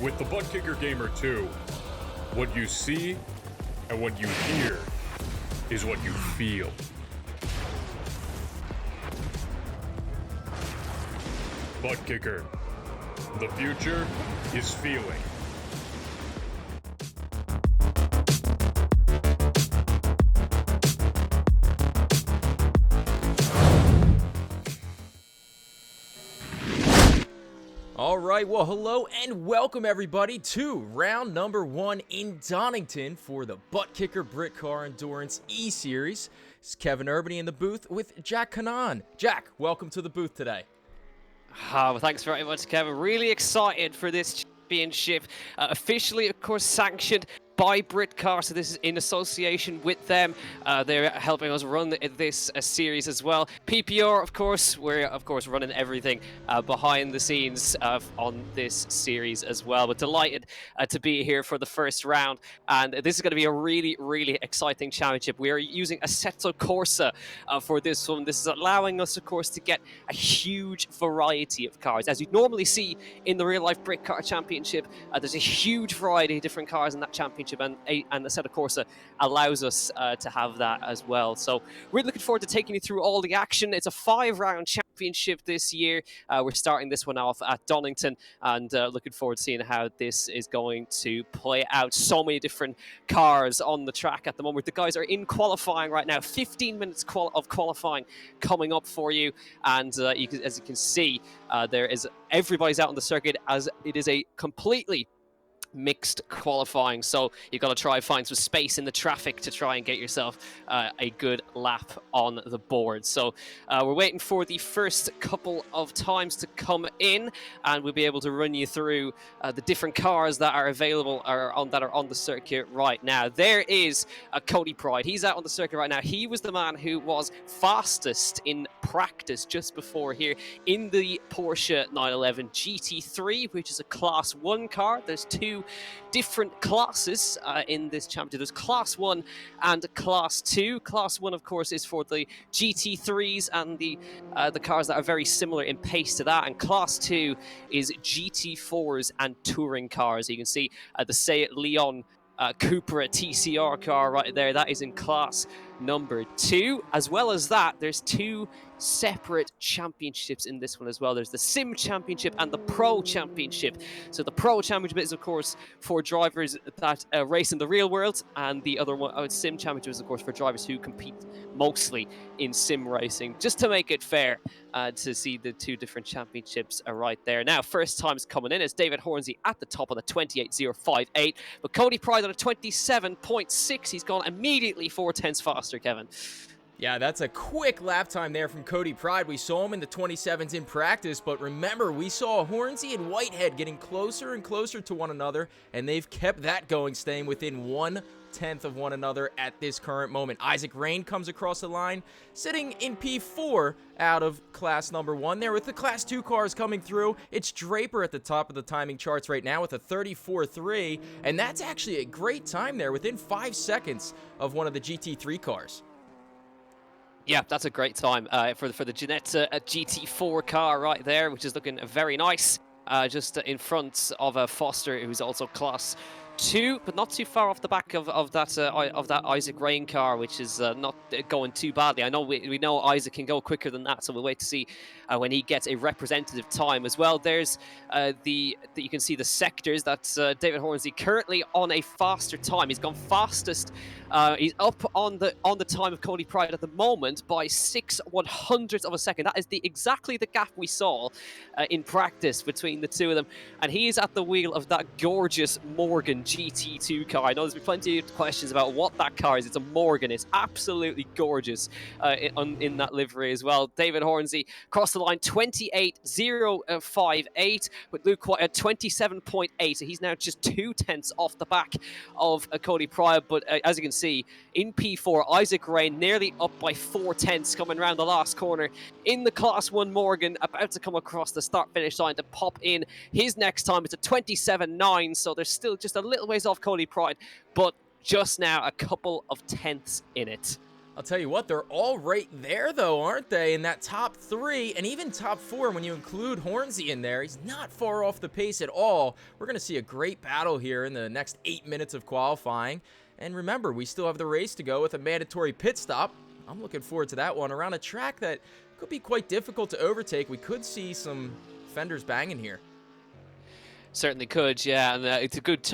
With the Butt Kicker Gamer 2, what you see and what you hear is what you feel. Butt Kicker. The future is feeling. All right, well, hello and welcome everybody to round number 1 in Donington for the Butt Kicker Britcar Endurance eSeries. It's Kevin Urbany in the booth with Jack Kanan. Jack, welcome to the booth today. Well, thanks very much, Kevin. Really excited for this championship. Officially, of course, sanctioned by Britcar, so this is in association with them. They're helping us run this series as well. PPR, of course, we're running everything behind the scenes on this series as well. But delighted to be here for the first round, and this is going to be a really, really exciting championship. We are using Assetto Corsa for this one. This is allowing us, of course, to get a huge variety of cars. As you normally see in the real-life Britcar Championship, there's a huge variety of different cars in that championship. And Assetto Corsa allows us to have that as well. So we're looking forward to taking you through all the action. It's a 5-round championship this year. We're starting this one off at Donington, and looking forward to seeing how this is going to play out. So many different cars on the track at the moment. The guys are in qualifying right now. 15 minutes of qualifying coming up for you, and as you can see, everybody's out on the circuit, as it is a completely mixed qualifying, so you've got to try and find some space in the traffic to try and get yourself a good lap on the board. So we're waiting for the first couple of times to come in, and we'll be able to run you through the different cars that are available that are on the circuit right now. There is Cody Pride. He's out on the circuit right now. He was the man who was fastest in practice just before here in the Porsche 911 GT3, which is a Class 1 car. There's two different classes in this championship. There's Class 1 and Class 2. Class 1, of course, is for the GT3s and the cars that are very similar in pace to that. And Class 2 is GT4s and touring cars. You can see the Seat Leon Cupra TCR car right there. That is in Class number 2. As well as that, there's two separate championships in this one as well. There's the Sim Championship and the Pro Championship. So the Pro Championship is, of course, for drivers that race in the real world, and the other one, Sim Championship, is, of course, for drivers who compete mostly in sim racing. Just to make it fair, to see the two different championships are right there. Now, first times coming in is David Hornsey at the top on the 28.058, but Cody Pride on a 27.6. He's gone immediately 4/10 faster, Kevin. Yeah, that's a quick lap time there from Cody Pride. We saw him in the 27s in practice, but remember, we saw Hornsey and Whitehead getting closer and closer to one another, and they've kept that going, staying within 1/10 of one another at this current moment. Isaac Rain comes across the line, sitting in P4 out of Class number 1 there with the Class 2 cars coming through. It's Draper at the top of the timing charts right now with a 34.3, and that's actually a great time there, within 5 seconds of one of the GT3 cars. Yeah, that's a great time for the Ginetta GT4 car right there, which is looking very nice. Just in front of Foster, who's also Class 2, but not too far off the back of that Isaac Rain car, which is not going too badly. I know we know Isaac can go quicker than that, so we'll wait to see when he gets a representative time as well. There's you can see the sectors. That's David Hornsey currently on a faster time. He's gone fastest. He's up on the time of Cody Pride at the moment by 6/100ths of a second. That is exactly the gap we saw in practice between the two of them, and he is at the wheel of that gorgeous Morgan GT2 car. I know there's been plenty of questions about what that car is. It's a Morgan. It's absolutely gorgeous in that livery as well. David Hornsey across the line 28.058 with Luke White at 27.8. So he's now just 2/10 off the back of Cody Pride. But as you can see, in P4, Isaac Rain nearly up by 4/10 coming around the last corner in the Class 1 Morgan, about to come across the start-finish line to pop in his next time. It's a 27.9, so there's still just a little ways off Cody Pride, but just now a couple of tenths in it. I'll tell you what, they're all right there, though, aren't they? In that top 3 and even top 4 when you include Hornsey in there. He's not far off the pace at all. We're going to see a great battle here in the next 8 minutes of qualifying. And remember, we still have the race to go with a mandatory pit stop. I'm looking forward to that one around a track that could be quite difficult to overtake. We could see some fenders banging here. Certainly could, yeah, and it's a good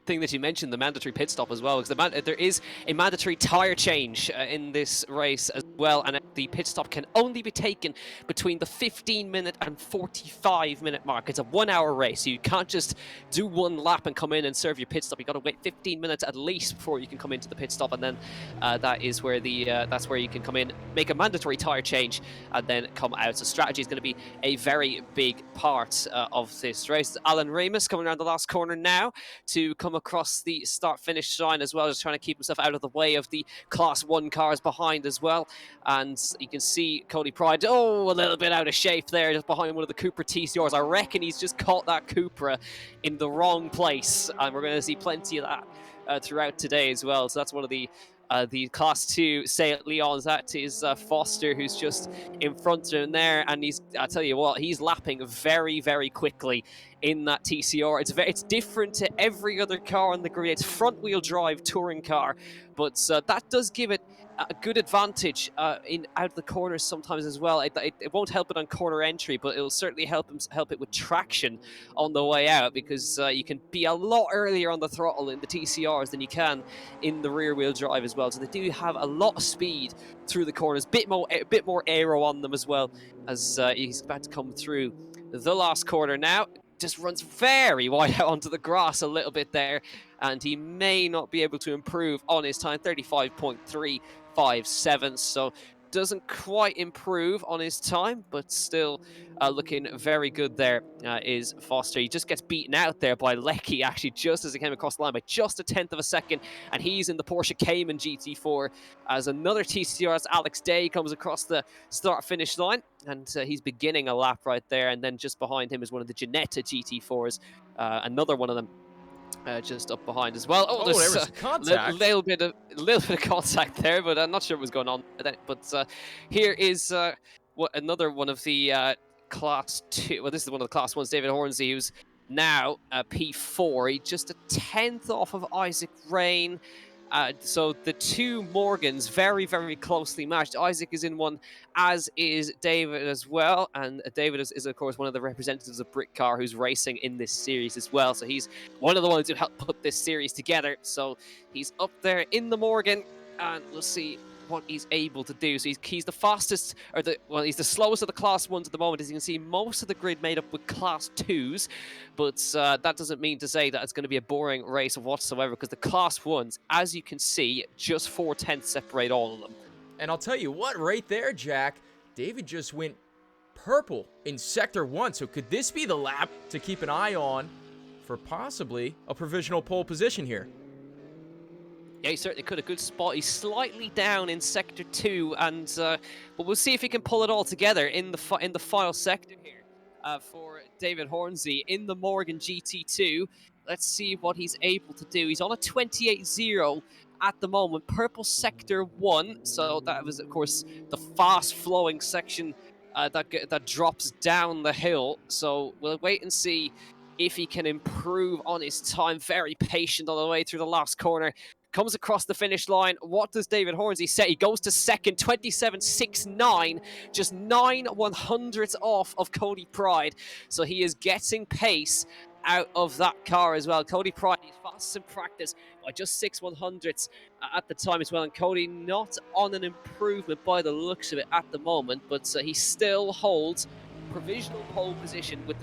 thing that you mentioned the mandatory pit stop as well, because there is a mandatory tire change in this race as well, and the pit stop can only be taken between the 15-minute and 45-minute mark. It's a 1-hour race, so you can't just do one lap and come in and serve your pit stop. You got to wait 15 minutes at least before you can come into the pit stop, and then that is where that's where you can come in, make a mandatory tire change, and then come out. So strategy is going to be a very big part of this race. Alan Remus coming around the last corner now to come across the start-finish line as well, just trying to keep himself out of the way of the Class 1 cars behind as well. And you can see Cody Pride, a little bit out of shape there, just behind one of the Cupra TCRs. I reckon he's just caught that Cupra in the wrong place, and we're going to see plenty of that throughout today as well. So that's one of the Class 2 Seat Leons. That is Foster, who's just in front of him there, and I tell you what, he's lapping very, very quickly in that TCR. It's different to every other car on the grid. It's front-wheel drive touring car, but that does give it a good advantage in out of the corners sometimes as well. It won't help it on corner entry, but it'll certainly help it with traction on the way out, because you can be a lot earlier on the throttle in the TCRs than you can in the rear wheel drive as well. So they do have a lot of speed through the corners, a bit more aero on them as well, as he's about to come through the last corner now. Just runs very wide out onto the grass a little bit there, and he may not be able to improve on his time. 35.357, so doesn't quite improve on his time, but still looking very good there is Foster. He just gets beaten out there by Lecky, actually, just as he came across the line by just a 1/10 of a second, and he's in the Porsche Cayman GT4 as another TCR, as Alex Day comes across the start-finish line, and he's beginning a lap right there, and then just behind him is one of the Ginetta GT4s, another one of them. Just up behind as well. There was contact. Little bit of contact there, but I'm not sure what was going on. But here is another one of the Class 2. Well, this is one of the Class 1s, David Hornsey, who's now P4. He's just a 10th off of Isaac Rain. So the two Morgans very, very closely matched. Isaac is in one, as is David as well. And David is of course, one of the representatives of Britcar who's racing in this series as well. So he's one of the ones who helped put this series together. So he's up there in the Morgan, and we'll see what he's able to do. So he's the fastest, he's the slowest of the Class 1s at the moment. As you can see, most of the grid made up with Class 2s, but that doesn't mean to say that it's going to be a boring race whatsoever, because the Class 1s, as you can see, just 4/10 separate all of them. And I'll tell you what, right there, Jack, David just went purple in Sector 1, so could this be the lap to keep an eye on for possibly a provisional pole position here? Yeah, he certainly could. A good spot. He's slightly down in Sector 2, and but we'll see if he can pull it all together in the final sector here for David Hornsey in the Morgan GT2. Let's see what he's able to do. He's on a 28.0 at the moment. Purple Sector 1, so that was, of course, the fast-flowing section that drops down the hill. So we'll wait and see if he can improve on his time. Very patient all the way through the last corner. Comes across the finish line. What does David Hornsey say? He goes to second, 27.69, just 9/100ths off of Cody Pride. So he is getting pace out of that car as well. Cody Pride is fastest in practice by just 6/100ths at the time as well. And Cody not on an improvement by the looks of it at the moment, but he still holds provisional pole position with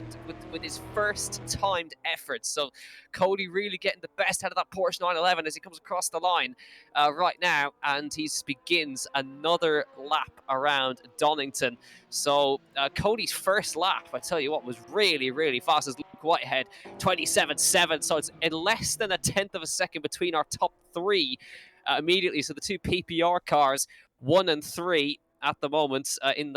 his first timed effort. So Cody really getting the best out of that Porsche 911 as he comes across the line right now, and he begins another lap around Donington. So Cody's first lap, I tell you what, was really, really fast, as Luke Whitehead, 27.7. So it's in less than a 1/10 of a second between our top three immediately. So the two PPR cars, 1 and 3, at the moment in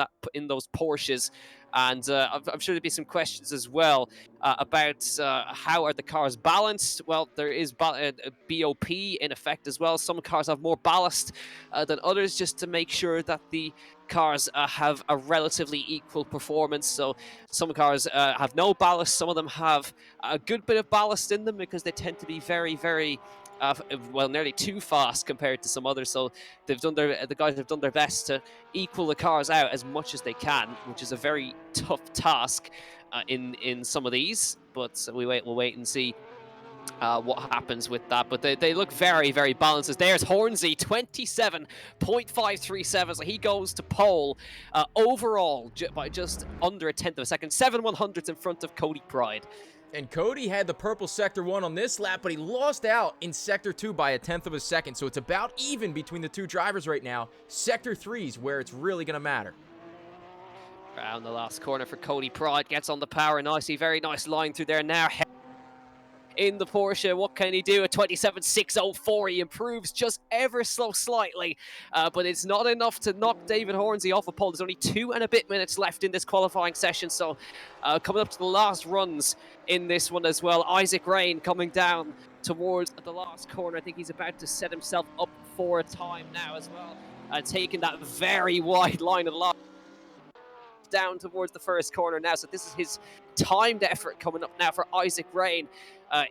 those Porsches. And I'm sure there'll be some questions as well about how are the cars balanced. Well, there is BOP in effect as well. Some cars have more ballast than others, just to make sure that the cars have a relatively equal performance. So some cars have no ballast, some of them have a good bit of ballast in them because they tend to be very, very nearly too fast compared to some others. So the guys have done their best to equal the cars out as much as they can, which is a very tough task in some of these. But we'll wait and see what happens with that. But they look very, very balanced. There's Hornsey, 27.537. So he goes to pole overall by just under a tenth of a second. 7/100ths in front of Cody Pride. And Cody had the purple Sector 1 on this lap, but he lost out in Sector 2 by a tenth of a second. So it's about even between the two drivers right now. Sector 3's where it's really going to matter. Around the last corner for Cody Pride. Gets on the power nicely. Very nice line through there now. In the Porsche, what can he do? A 27.604. He improves just ever so slightly, but it's not enough to knock David Hornsey off a pole. There's only 2 and a bit minutes left in this qualifying session, so coming up to the last runs in this one as well. Isaac Rain coming down towards the last corner. I think he's about to set himself up for a time now as well, taking that very wide line of line down towards the first corner now. So this is his timed effort coming up now for Isaac Rain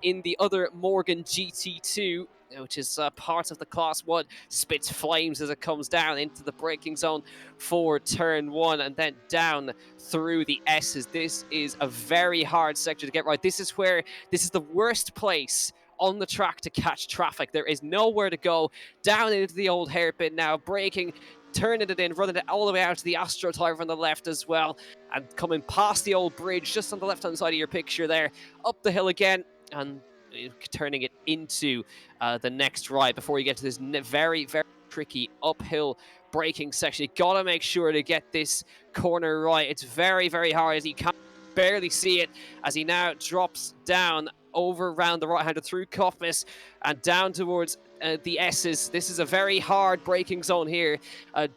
in the other Morgan GT2, which is part of the Class 1. Spits flames as it comes down into the braking zone for turn 1 and then down through the S's. This is a very hard sector to get right. This is the worst place on the track to catch traffic. There is nowhere to go. Down into the old hairpin now, braking, turning it in, running it all the way out to the Astro Tire on the left as well, and coming past the old bridge just on the left-hand side of your picture there, up the hill again, and turning it into the next right before you get to this very, very tricky uphill braking section. You gotta make sure to get this corner right. It's very, very hard as you can barely see it as he now drops down over around the right-hander through Coffmas and down towards the S's. This is a very hard braking zone here.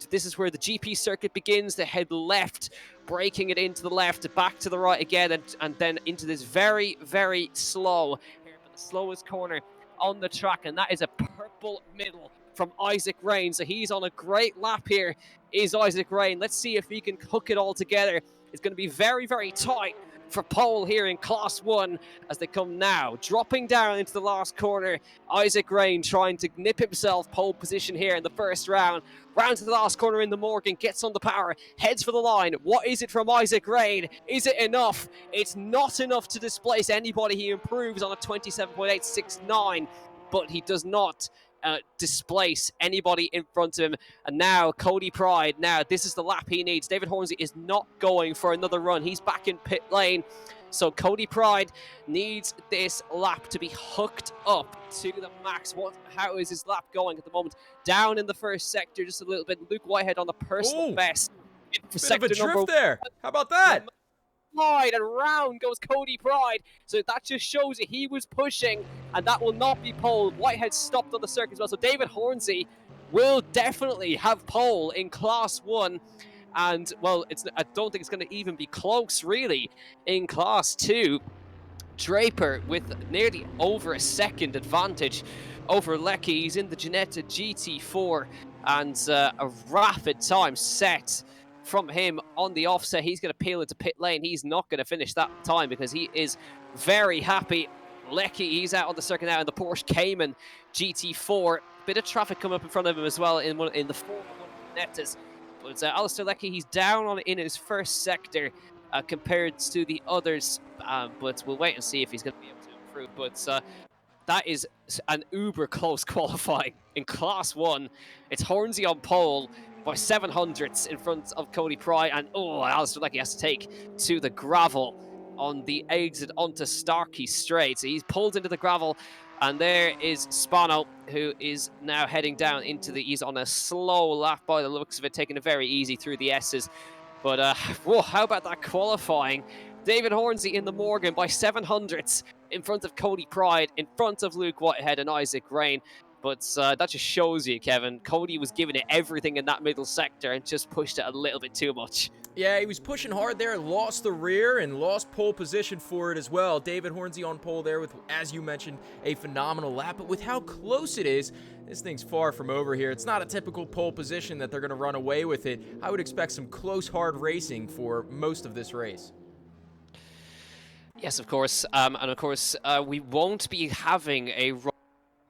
This is where the GP circuit begins. They head left, braking it into the left, back to the right again, and then into this very, very slow, the slowest corner on the track, and that is a purple middle from Isaac Rain. So he's on a great lap here, is Isaac Rain. Let's see if he can hook it all together. It's going to be very, very tight for pole here in Class 1 as they come now, dropping down into the last corner. Isaac Rain trying to nip himself pole position here in the first round. Round to the last corner in the Morgan, gets on the power, heads for the line. What is it from Isaac Rain? Is it enough? It's not enough to displace anybody. He improves on a 27.869, but he does not displace anybody in front of him. And now Cody Pride, now this is the lap he needs. David Hornsey is not going for another run. He's back in pit lane. So Cody Pride needs this lap to be hooked up to the max. How is his lap going at the moment? Down in the first sector just a little bit. Luke Whitehead on the personal best. For sector of a drift there. How about that? Pride, and round goes Cody Pride. So that just shows you he was pushing, and that will not be pole. Whitehead stopped on the circuit as well. So David Hornsey will definitely have pole in Class 1. And, well, I don't think it's going to even be close, really, in Class 2. Draper with nearly over a second advantage over Lecky. He's in the Ginetta GT4, and a rapid time set from him on the offset. He's going to peel into pit lane. He's not going to finish that time because he is very happy. Lecky, he's out on the circuit now in the Porsche Cayman GT4. Bit of traffic coming up in front of him as well in the 4 Nettas. But Alistair Lecky, he's down in his first sector compared to the others. But we'll wait and see if he's going to be able to improve. But that is an uber close qualifying in Class 1. It's Hornsey on pole by 700ths in front of Cody Pride, and Alistair Lecky has to take to the gravel on the exit onto Starkey Straight. So he's pulled into the gravel, and there is Spano, who is now heading down into he's on a slow lap by the looks of it, taking it very easy through the S's. But how about that qualifying? David Hornsey in the Morgan by 700ths in front of Cody Pride, in front of Luke Whitehead and Isaac Rain. But that just shows you, Kevin, Cody was giving it everything in that middle sector and just pushed it a little bit too much. Yeah, he was pushing hard there, lost the rear, and lost pole position for it as well. David Hornsey on pole there with, as you mentioned, a phenomenal lap. But with how close it is, this thing's far from over here. It's not a typical pole position that they're going to run away with it. I would expect some close, hard racing for most of this race. Yes, of course. And of course, we won't be having a run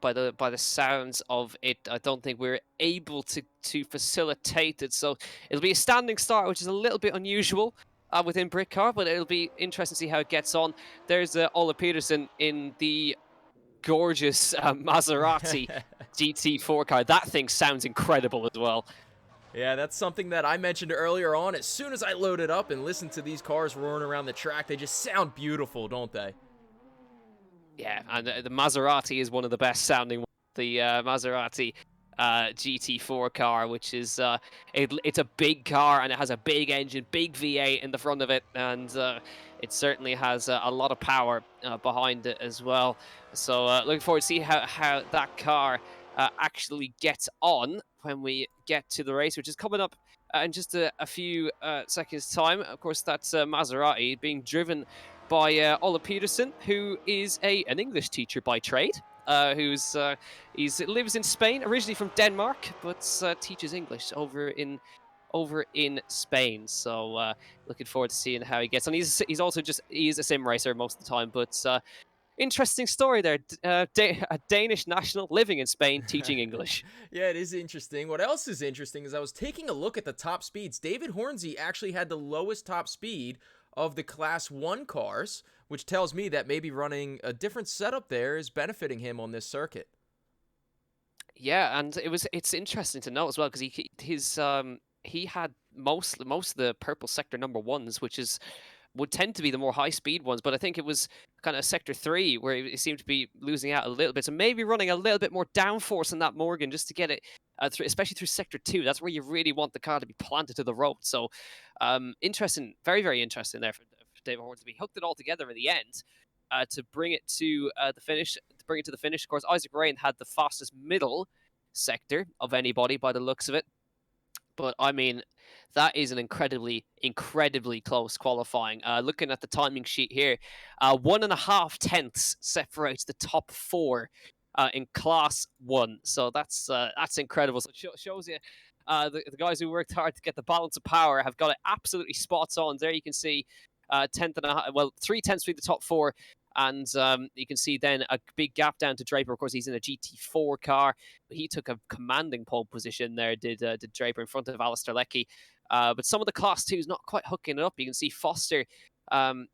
by the sounds of it. I don't think we're able to facilitate it. So it'll be a standing start, which is a little bit unusual within Britcar, but it'll be interesting to see how it gets on. There's Ola Peterson in the gorgeous Maserati Gt4 car. That thing sounds incredible as well. Yeah, that's something that I mentioned earlier on. As soon as I load it up and listen to these cars roaring around the track, they just sound beautiful, don't they? Yeah, and the Maserati is one of the best sounding ones. The Maserati Gt4 car, which is it's a big car and it has a big engine, big V8 in the front of it, and it certainly has a lot of power behind it as well. So looking forward to see how that car actually gets on when we get to the race, which is coming up in just a few seconds time. Of course, that's Maserati being driven by Ola Peterson, who is an English teacher by trade. He lives in Spain, originally from Denmark, but teaches English over in Spain. So looking forward to seeing how he gets on. He's a sim racer most of the time, but interesting story there. A Danish national living in Spain, teaching English. Yeah, it is interesting. What else is interesting is I was taking a look at the top speeds. David Hornsey actually had the lowest top speed of the Class 1 cars, which tells me that maybe running a different setup there is benefiting him on this circuit. Yeah, and it's interesting to know as well, because he had most of the purple sector number ones, which would tend to be the more high speed ones, but I think it was kind of sector 3 where he seemed to be losing out a little bit. So maybe running a little bit more downforce in that Morgan just to get it especially through sector 2. That's where you really want the car to be planted to the road. So interesting, very, very interesting there for David Hornsby. He hooked it all together in the end to bring it to the finish. Of course, Isaac Rain had the fastest middle sector of anybody by the looks of it. But I mean, that is an incredibly, incredibly close qualifying. Looking at the timing sheet here, 1.5 tenths separates the top 4 in Class 1. So that's incredible. So it shows you the guys who worked hard to get the balance of power have got it absolutely spot on. There you can see 3 tenths between the top 4. And you can see then a big gap down to Draper. Of course, he's in a Gt4 car. He took a commanding pole position there, did Draper, in front of Alistair Leckie. But some of the Class 2s not quite hooking it up. You can see Foster and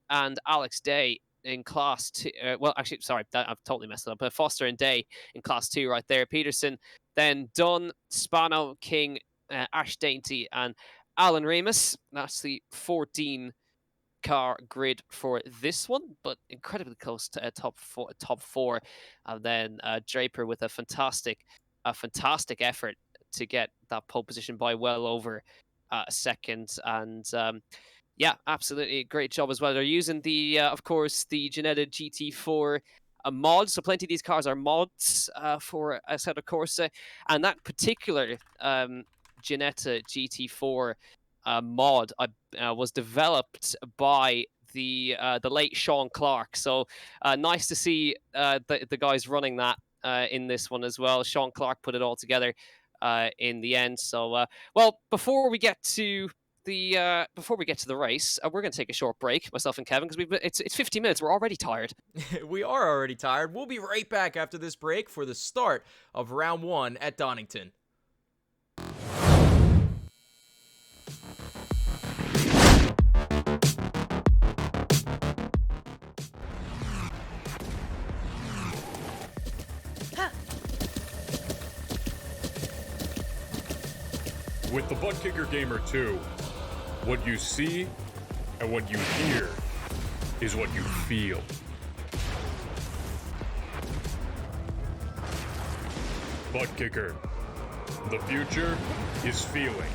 Alex Day in Class 2. I've totally messed it up. But Foster and Day in Class 2 right there. Peterson, then Dunn, Spano, King, Ash Dainty, and Alan Remus. That's the 14 car grid for this one, but incredibly close to top four. And then Draper with a fantastic effort to get that pole position by well over a second. And yeah, absolutely great job as well. They're using the of course the Ginetta GT4 mod, so plenty of these cars are mods for Assetto Corsa, and that particular Ginetta GT4 mod was developed by the late Sean Clark. So nice to see the guys running that in this one as well. Sean Clark put it all together in the end. So well, before we get to the race, we're going to take a short break, myself and Kevin, because it's 50 minutes. We're already tired. We are already tired. We'll be right back after this break for the start of round 1 at Donington. With the Butt Kicker Gamer 2, what you see and what you hear is what you feel. Butt Kicker. The future is feeling.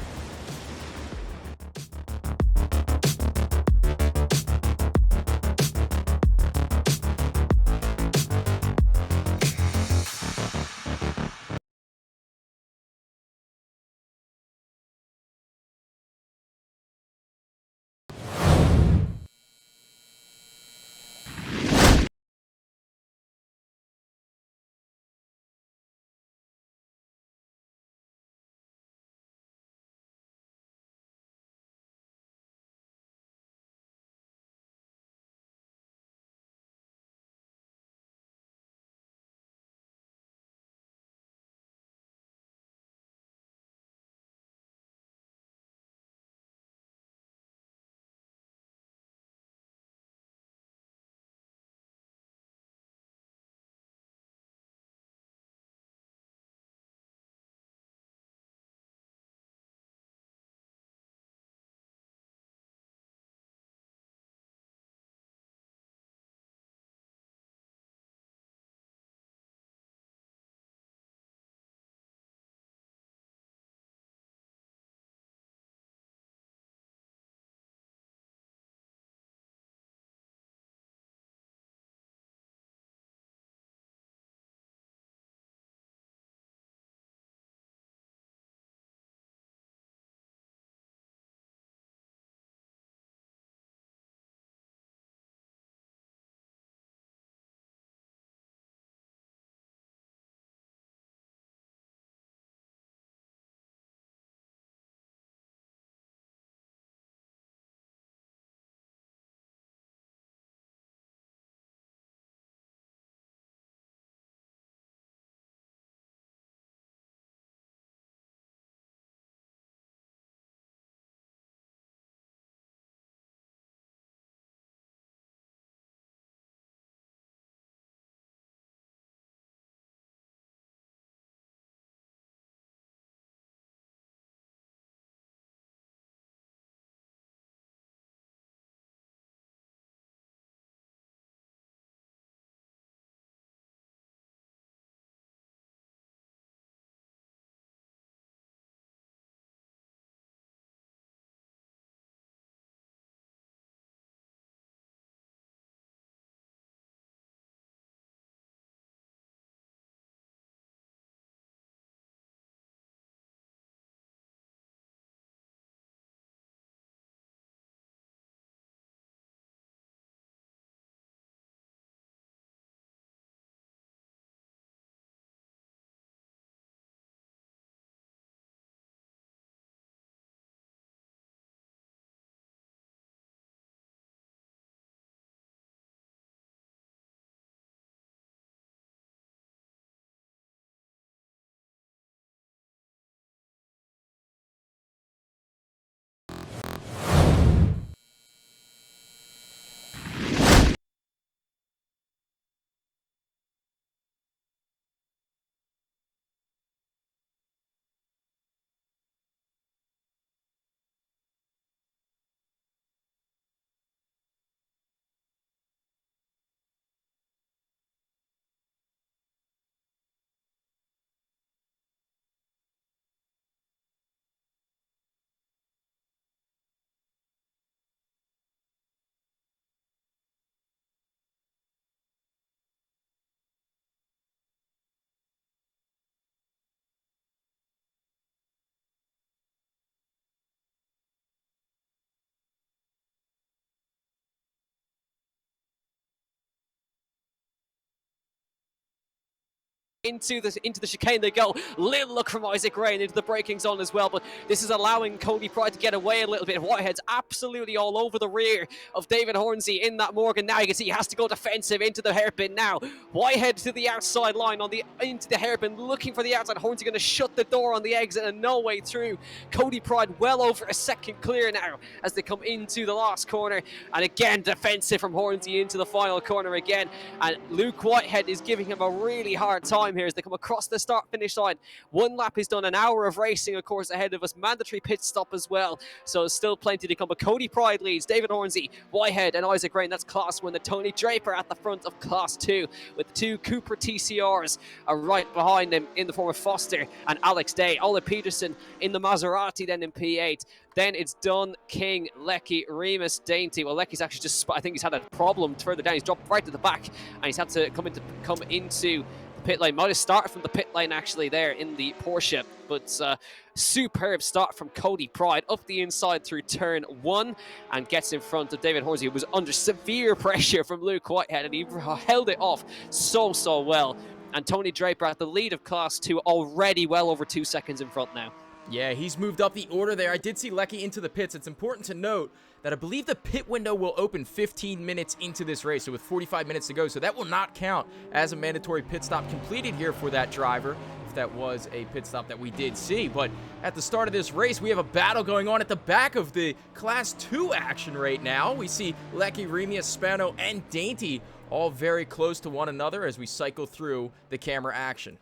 into the chicane they go. Little look from Isaac Rain into the braking zone as well, but this is allowing Cody Pride to get away a little bit. Whitehead's absolutely all over the rear of David Hornsey in that Morgan. Now you can see he has to go defensive into the hairpin now. Whitehead to the outside line into the hairpin, looking for the outside. Hornsey going to shut the door on the exit and no way through. Cody Pride well over a second clear now as they come into the last corner, and again defensive from Hornsey into the final corner again, and Luke Whitehead is giving him a really hard time here as they come across the start-finish line. One lap is done, an hour of racing, of course, ahead of us. Mandatory pit stop as well, so still plenty to come. But Cody Pride leads, David Hornsey, Whitehead, and Isaac Rain. That's Class 1. The Tony Draper at the front of Class 2, with the two Cooper TCRs are right behind him in the form of Foster and Alex Day. Ola Peterson in the Maserati then in P8. Then it's Dunn, King, Lecky, Remus, Dainty. Well, Lecky's actually just, I think he's had a problem further down. He's dropped right to the back, and he's had to come into the pit lane. Might have started from the pit lane actually there in the Porsche, but superb start from Cody Pride up the inside through turn 1 and gets in front of David Hornsey, who was under severe pressure from Luke Whitehead, and he held it off so well. And Tony Draper at the lead of Class 2, already well over 2 seconds in front now. Yeah, he's moved up the order there. I did see Lecky into the pits. It's important to note that I believe the pit window will open 15 minutes into this race, so with 45 minutes to go. So that will not count as a mandatory pit stop completed here for that driver, if that was a pit stop that we did see. But at the start of this race, we have a battle going on at the back of the Class 2 action right now. We see Lecky, Remius, Spano, and Dainty all very close to one another as we cycle through the camera action.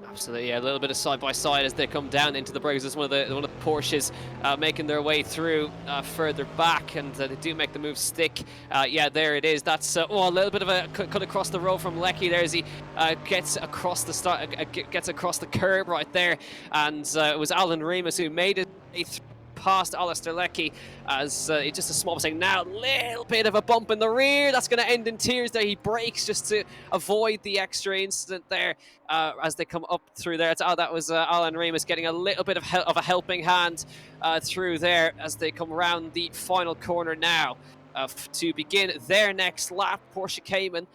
Absolutely, yeah, a little bit of side-by-side as they come down into the breaks. There's one of the Porsches making their way through further back, and they do make the move stick. Yeah, there it is. That's a little bit of a cut across the road from Lecky there as he gets across the curb right there, and it was Alan Remus who made it past Alistair Lecky as it's just a small mistake. Now a little bit of a bump in the rear that's going to end in tears there. He brakes just to avoid the extra incident there as they come up through there. That was Alan Remus getting a little bit of a helping hand through there as they come around the final corner now to begin their next lap. Porsche Cayman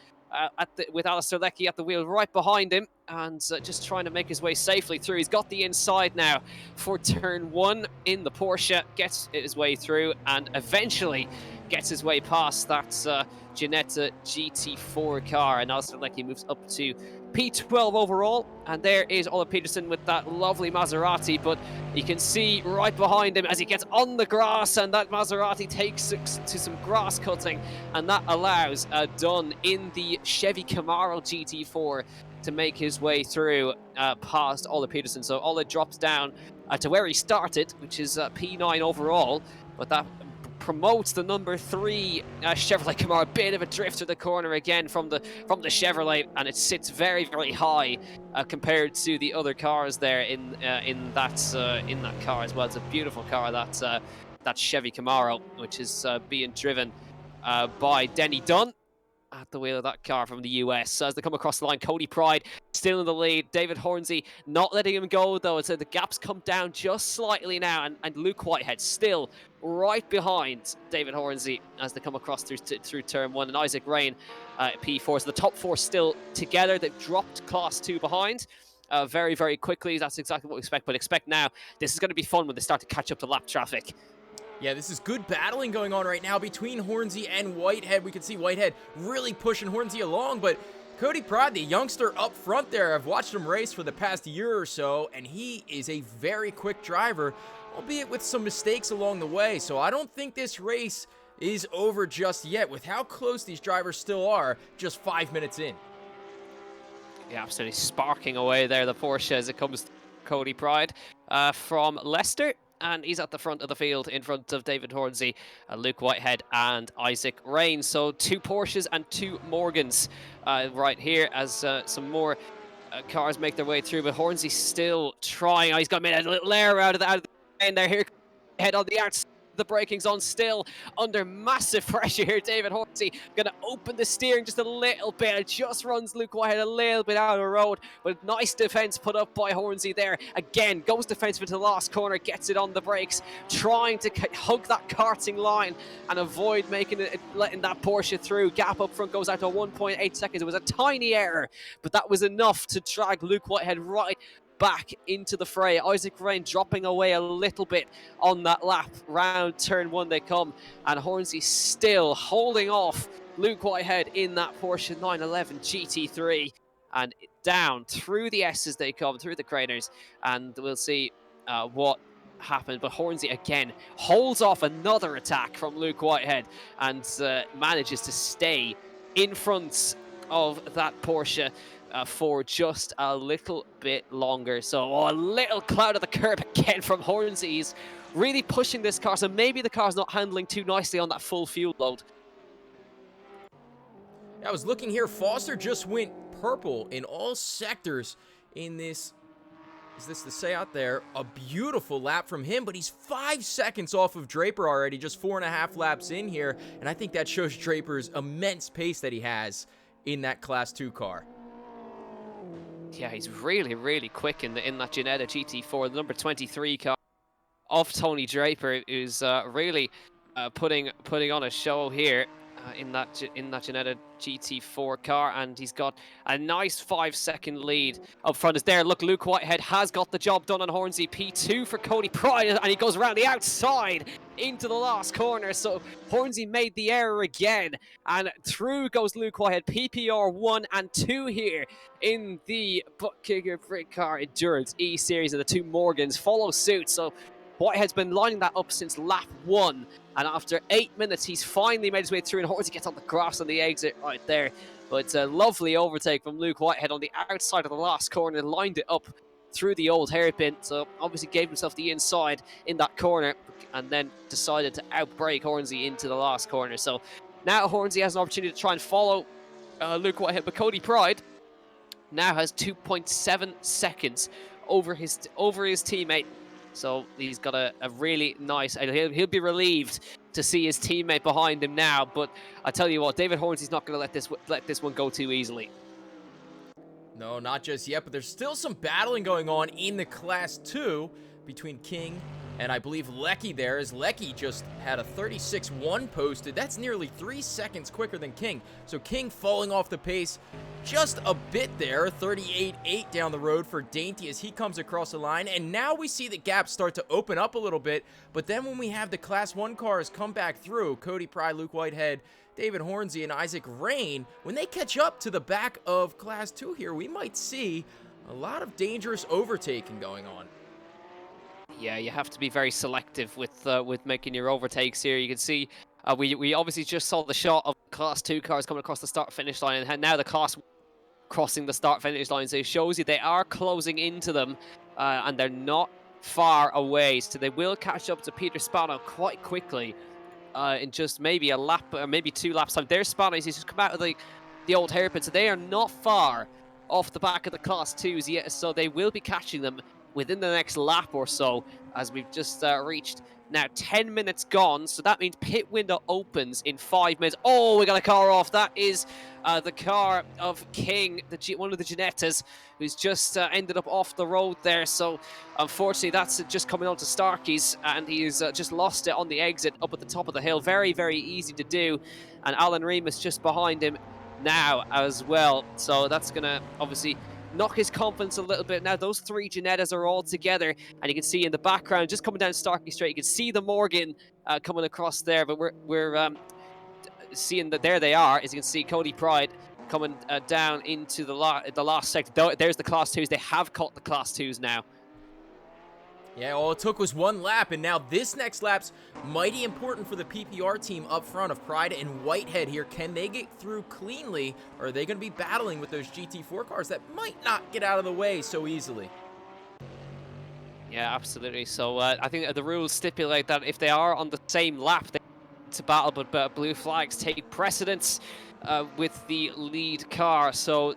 with Alistair Lecky at the wheel right behind him, and just trying to make his way safely through. He's got the inside now for turn 1 in the Porsche, gets his way through, and eventually gets his way past that Maserati Gt4 car, and Alistair Lecky moves up to P12 overall, and there is Ola Peterson with that lovely Maserati, but you can see right behind him as he gets on the grass, and that Maserati takes to some grass cutting, and that allows Dunn in the Chevy Camaro GT4 to make his way through past Ola Peterson. So Ola drops down to where he started, which is P9 overall, but that promotes the number 3 Chevrolet Camaro. A bit of a drift to the corner again from the Chevrolet, and it sits very high compared to the other cars there in that car as well. It's a beautiful car, that Chevy Camaro, which is being driven by Denny Dunn at the wheel of that car from the US. So as they come across the line, Cody Pride still in the lead. David Hornsey not letting him go though, so the gap's come down just slightly now, and Luke Whitehead still right behind David Hornsey as they come across through turn 1, and Isaac Rain P4. So the top 4 still together. They've dropped Class 2 behind very quickly. That's exactly what we expect, but expect now this is going to be fun when they start to catch up to lap traffic. Yeah, this is good battling going on right now between Hornsey and Whitehead. We can see Whitehead really pushing Hornsey along, but Cody Pride, the youngster up front there, I've watched him race for the past year or so, and he is a very quick driver, albeit with some mistakes along the way. So I don't think this race is over just yet with how close these drivers still are just 5 minutes in. Yeah, absolutely sparking away there, the Porsche, as it comes to Cody Pride from Leicester. And he's at the front of the field in front of David Hornsey, Luke Whitehead, and Isaac Rain. So 2 Porsches and 2 Morgans right here as some more cars make their way through. But Hornsey still trying. Oh, he's got made a little layer out of the lane there. Here, head on the outside. the braking zone, still under massive pressure here. David Hornsey going to open the steering just a little bit. It just runs Luke Whitehead a little bit out of the road, but nice defense put up by Hornsey there. Again, goes defensive into the last corner, gets it on the brakes, trying to hug that karting line and avoid letting that Porsche through. Gap up front goes out to 1.8 seconds. It was a tiny error, but that was enough to drag Luke Whitehead right back into the fray. Isaac Rain dropping away a little bit on that lap. Round turn 1 they come, and Hornsey still holding off Luke Whitehead in that Porsche 911 GT3, and down through the S's they come, through the craters, and we'll see what happened. But Hornsey again holds off another attack from Luke Whitehead and manages to stay in front of that Porsche for just a little bit longer. So a little cloud of the curb again from Hornsey. He's really pushing this car, so maybe the car's not handling too nicely on that full fuel load. I was looking here, Foster just went purple in all sectors in this. Is this the say out there? A beautiful lap from him, but he's 5 seconds off of Draper already, just 4.5 laps in here, and I think that shows Draper's immense pace that he has in that Class 2 car. Yeah, he's really, really quick in that Ginetta GT4, the number 23 car of Tony Draper, who's really putting on a show here in that Ginetta GT4 car, and he's got a nice 5-second lead up front. Is there? Look, Luke Whitehead has got the job done on Hornsey. P2 for Cody Pride, and he goes around the outside into the last corner. So Hornsey made the error again, and through goes Luke Whitehead. PPR 1 and 2 here in the Butt-Kicker Britcar Endurance eSeries, and the two Morgans follow suit. So Whitehead's been lining that up since lap 1, and after 8 minutes, he's finally made his way through, and Hornsey gets on the grass on the exit right there. But a lovely overtake from Luke Whitehead on the outside of the last corner, lined it up through the old hairpin, so obviously gave himself the inside in that corner, and then decided to outbrake Hornsey into the last corner. So now Hornsey has an opportunity to try and follow Luke Whitehead, but Cody Pride now has 2.7 seconds over his teammate. So he's got a really nice, he'll be relieved to see his teammate behind him now. But I tell you what, David Hornsey's not going to let this one go too easily. No, not just yet, but there's still some battling going on in the Class 2 between King and I believe Lecky there, as Lecky just had a 36.1 posted. That's nearly 3 seconds quicker than King. So King falling off the pace just a bit there, 38.8 down the road for Dainty as he comes across the line. And now we see the gap start to open up a little bit. But then when we have the Class 1 cars come back through, Cody Pride, Luke Whitehead, David Hornsey, and Isaac Rain, when they catch up to the back of Class 2 here, we might see a lot of dangerous overtaking going on. Yeah, you have to be very selective with making your overtakes here. You can see we obviously just saw the shot of Class 2 cars coming across the start-finish line, and now the Class 1 crossing the start-finish line. So it shows you they are closing into them, and they're not far away. So they will catch up to Peter Spano quite quickly in just maybe a lap or maybe 2 laps time. There's Spano, he's just come out of the old hairpin, so they are not far off the back of the Class 2s yet. So they will be catching them within the next lap or so, as we've just reached now 10 minutes gone. So that means pit window opens in 5 minutes. Oh, we got a car off. That is the car of King, one of the Ginettas, who's just ended up off the road there. So unfortunately, that's just coming on to Starkey's, and he's just lost it on the exit up at the top of the hill. Very, very easy to do. And Alan Remus just behind him now as well. So that's going to obviously knock his confidence a little bit. Now those 3 Ginettas are all together, and you can see in the background, just coming down Starkey Straight, you can see the Morgan coming across there, but we're seeing that there they are. As you can see, Cody Pride coming down into the last sector. There's the Class 2s. They have caught the Class 2s now. Yeah, all it took was 1 lap, and now this next lap's mighty important for the PPR team up front of Pride and Whitehead here. Can they get through cleanly, or are they going to be battling with those GT4 cars that might not get out of the way so easily? Yeah, absolutely. So I think the rules stipulate that if they are on the same lap, they to battle, but blue flags take precedence with the lead car. So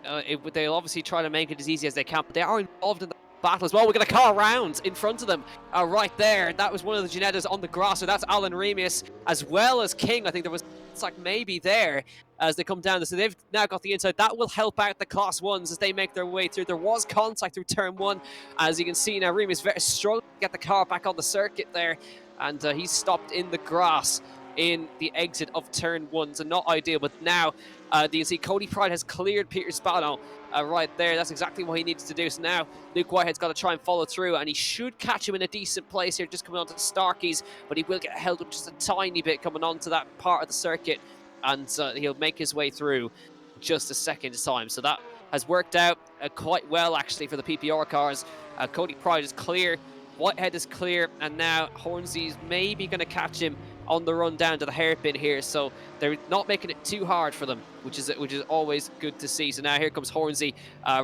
they'll obviously try to make it as easy as they can, but they are involved in the battle as well. We're going to car around in front of them right there. That was one of the Ginettas on the grass, so that's Alan Remus as well as King. I think there was, it's like maybe there as they come down. So they've now got the inside. That will help out the Class 1s as they make their way through. There was contact through turn 1. As you can see now, Remus very struggling to get the car back on the circuit there. And he's stopped in the grass in the exit of turn 1. So not ideal, but now you can see Cody Pride has cleared Peter Spano right there. That's exactly what he needs to do. So now Luke Whitehead's got to try and follow through, and he should catch him in a decent place here, just coming onto the Starkies, but he will get held up just a tiny bit coming onto that part of the circuit, and he'll make his way through just a second time. So that has worked out quite well, actually, for the PPR cars. Cody Pride is clear, Whitehead is clear, and now Hornsy's maybe going to catch him on the run down to the hairpin here, so they're not making it too hard for them, which is always good to see. So now here comes Hornsey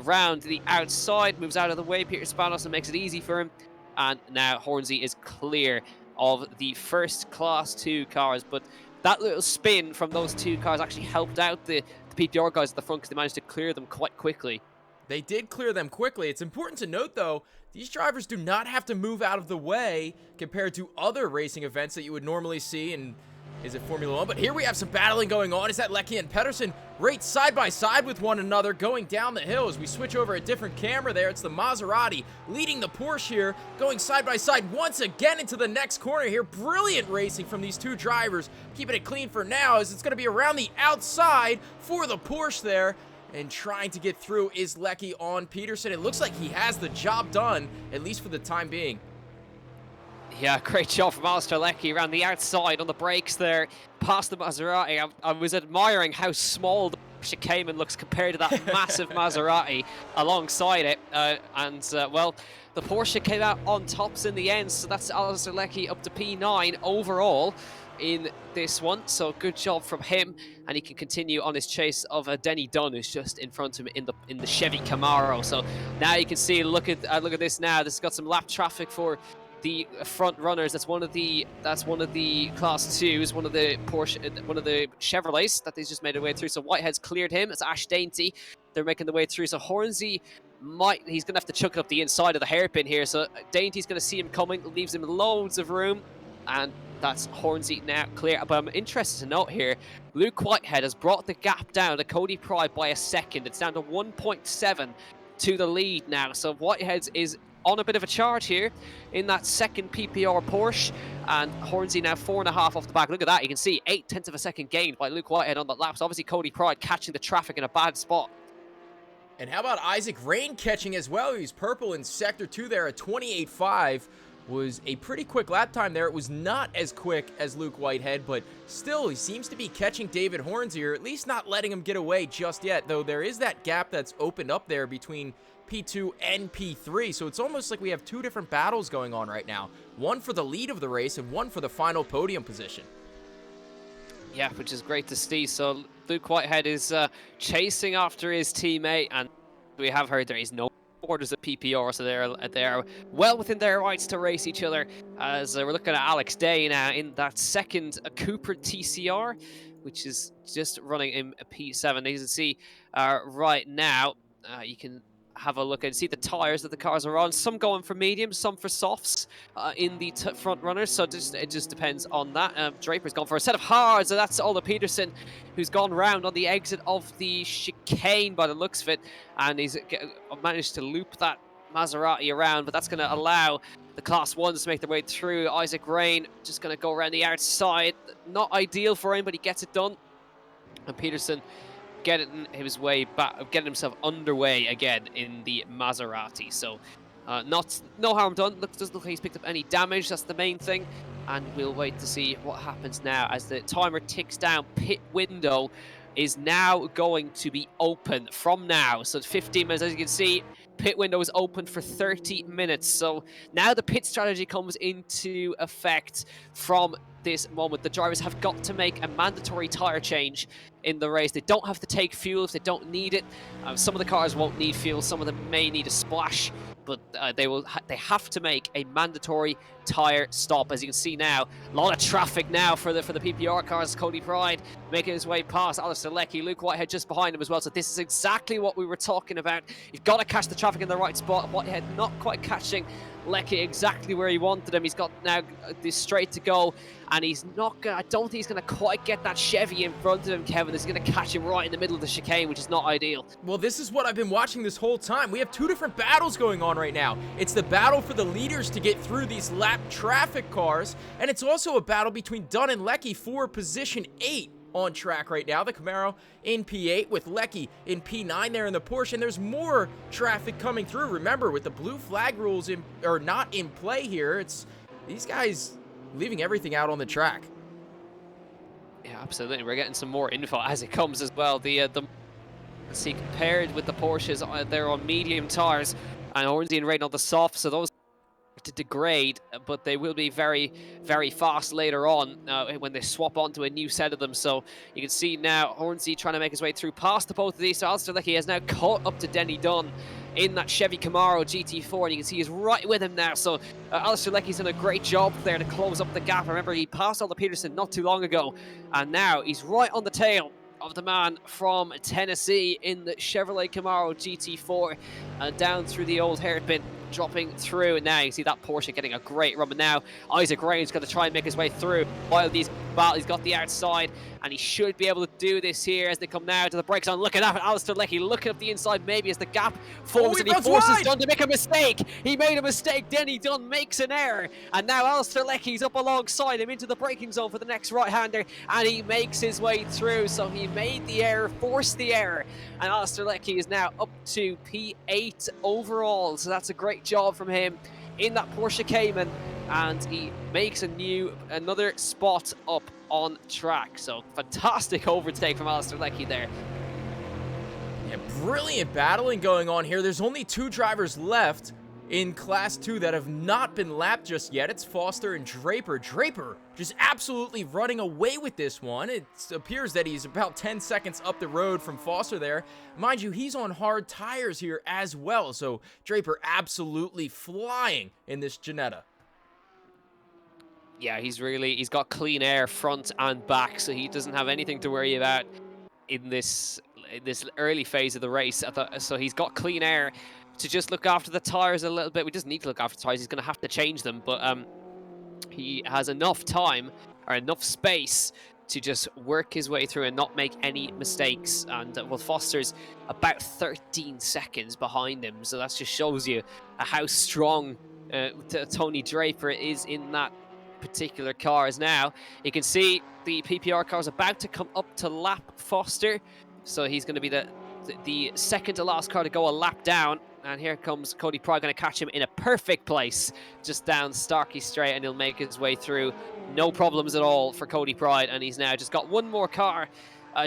round the outside, moves out of the way, Peter Spanos, and makes it easy for him. And now Hornsey is clear of the first Class 2 cars, but that little spin from those two cars actually helped out the PPR guys at the front because they managed to clear them quite quickly. They did clear them quickly. It's important to note, though, these drivers do not have to move out of the way compared to other racing events that you would normally see in, is it Formula 1? But here we have some battling going on. Is that Leckie and Pedersen right side by side with one another going down the hill? As we switch over a different camera there, it's the Maserati leading the Porsche here, going side by side once again into the next corner here. Brilliant racing from these two drivers, keeping it clean for now as it's going to be around the outside for the Porsche there. And trying to get through is Leckie on Peterson. It looks like he has the job done, at least for the time being. Yeah, great job from Alistair Leckie around the outside on the brakes there, past the Maserati. I was admiring how small the Cayman looks compared to that massive Maserati alongside it. Well, the Porsche came out on tops in the end, so that's Alistair Leckie up to P9 overall in this one, so good job from him, and he can continue on his chase of Denny Dunn, who's just in front of him in the Chevy Camaro. So now you can see, look at this now. This has got some lap traffic for the front runners. That's one of the Class 2s, one of the Chevrolets that they just made their way through. So Whitehead's cleared him. It's Ash Dainty. They're making their way through. So Hornsey he's gonna have to chuck it up the inside of the hairpin here. So Dainty's gonna see him coming, leaves him loads of room, and that's Hornsey now clear. But I'm interested to note here, Luke Whitehead has brought the gap down to Cody Pride by a second. It's down to 1.7 to the lead now. So Whitehead is on a bit of a charge here in that second PPR Porsche, and Hornsey now 4.5 off the back. Look at that, you can see 0.8 of a second gained by Luke Whitehead on that lap. So obviously Cody Pride catching the traffic in a bad spot. And how about Isaac Rain catching as well? He's purple in Sector 2 there at 28.5. Was a pretty quick lap time there. It was not as quick as Luke Whitehead, but still he seems to be catching David Hornsey, or at least not letting him get away just yet, though there is that gap that's opened up there between P2 and P3, so it's almost like we have two different battles going on right now. One for the lead of the race and one for the final podium position. Yeah, which is great to see. So Luke Whitehead is chasing after his teammate, and we have heard there is no orders of PPR, so they're well within their rights to race each other. As we're looking at Alex Day now in that second Cooper TCR, which is just running in a P7. As you can see right now, you can have a look and see the tires that the cars are on. Some going for mediums, some for softs in the front runners, so it just depends on that. Draper's gone for a set of hards, so that's Ola Peterson, who's gone round on the exit of the chicane by the looks of it, and he's managed to loop that Maserati around, but that's going to allow the Class 1s to make their way through. Isaac Rain just going to go around the outside. Not ideal for him, but he gets it done. And Peterson getting his way back, getting himself underway again in the Maserati. So no harm done. Doesn't look like he's picked up any damage. That's the main thing. And we'll wait to see what happens now as the timer ticks down. Pit window is now going to be open from now. So 15 minutes, as you can see, pit window is open for 30 minutes. So now the pit strategy comes into effect from this moment. The drivers have got to make a mandatory tyre change in the race. They don't have to take fuel if they don't need it. Some of the cars won't need fuel, some of them may need a splash, but they have to make a mandatory tyre stop. As you can see now, a lot of traffic now for the PPR cars. Cody Pride making his way past Alistair Leckie, Luke Whitehead just behind him as well. So this is exactly what we were talking about. You've got to catch the traffic in the right spot. Whitehead not quite catching Leckie exactly where he wanted him. He's got now this straight to go, and he's not gonna, I don't think he's gonna quite get that Chevy in front of him, Kevin. He's gonna catch him right in the middle of the chicane, which is not ideal. Well, this is what I've been watching this whole time. We have two different battles going on right now. It's the battle for the leaders to get through these lap traffic cars, and it's also a battle between Dunn and Leckie for position 8 on track right now. The Camaro in P8 with Leckie in P9 there in the Porsche, and there's more traffic coming through. Remember, with the blue flag rules not in play here, it's these guys leaving everything out on the track. Yeah, absolutely. We're getting some more info as it comes as well. Let's see, compared with the Porsches, they're on medium tires, and Hornsey and Raiden on the soft, so those to degrade, but they will be very, very fast later on when they swap onto a new set of them. So you can see now Hornsey trying to make his way through past the both of these. So Alistair Leckie has now caught up to Denny Dunn in that Chevy Camaro GT4, and you can see he's right with him now. So Alistair Leckie's done a great job there to close up the gap. Remember, he passed Alder Peterson not too long ago, and now he's right on the tail of the man from Tennessee in the Chevrolet Camaro GT4, down through the old hairpin, dropping through, and now you see that Porsche getting a great run. And now Isaac Rain's going to try and make his way through while these battle. He's got the outside, and he should be able to do this here as they come now to the brakes on. Look at that, Alistair Leckie looking up the inside maybe as the gap forms, and he forces wide. Dunn to make a mistake. He made a mistake. Denny Dunn makes an error, and now Alistair Leckie's up alongside him into the braking zone for the next right-hander, and he makes his way through. So he made the error, forced the error, and Alistair Leckie is now up to P8 overall. So that's a great job from him in that Porsche Cayman, and he makes another spot up on track. So fantastic overtake from Alistair Leckie there. Yeah, brilliant battling going on here. There's only 2 drivers left in Class 2 that have not been lapped just yet. It's Foster and Draper. Draper just absolutely running away with this one. It appears that he's about 10 seconds up the road from Foster there. Mind you, he's on hard tires here as well, so Draper absolutely flying in this Ginetta. Yeah, he's got clean air front and back, so he doesn't have anything to worry about in this early phase of the race. So he's got clean air to just look after the tires a little bit. We just need to look after the tires. He's going to have to change them, but he has enough time or enough space to just work his way through and not make any mistakes. And well, Foster's about 13 seconds behind him, so that just shows you how strong Tony Draper is in that particular cars. Now you can see the PPR car is about to come up to lap Foster, so he's going to be the second to last car to go a lap down. And here comes Cody Pride, going to catch him in a perfect place just down Starkey Straight, and he'll make his way through. No problems at all for Cody Pride, and he's now just got one more car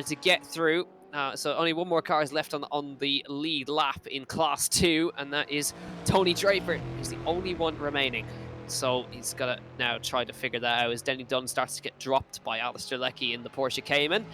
to get through. So only one more car is left on the lead lap in Class 2, and that is Tony Draper. He's the only one remaining. So he's got to now try to figure that out as Denny Dunn starts to get dropped by Alistair Leckie in the Porsche Cayman.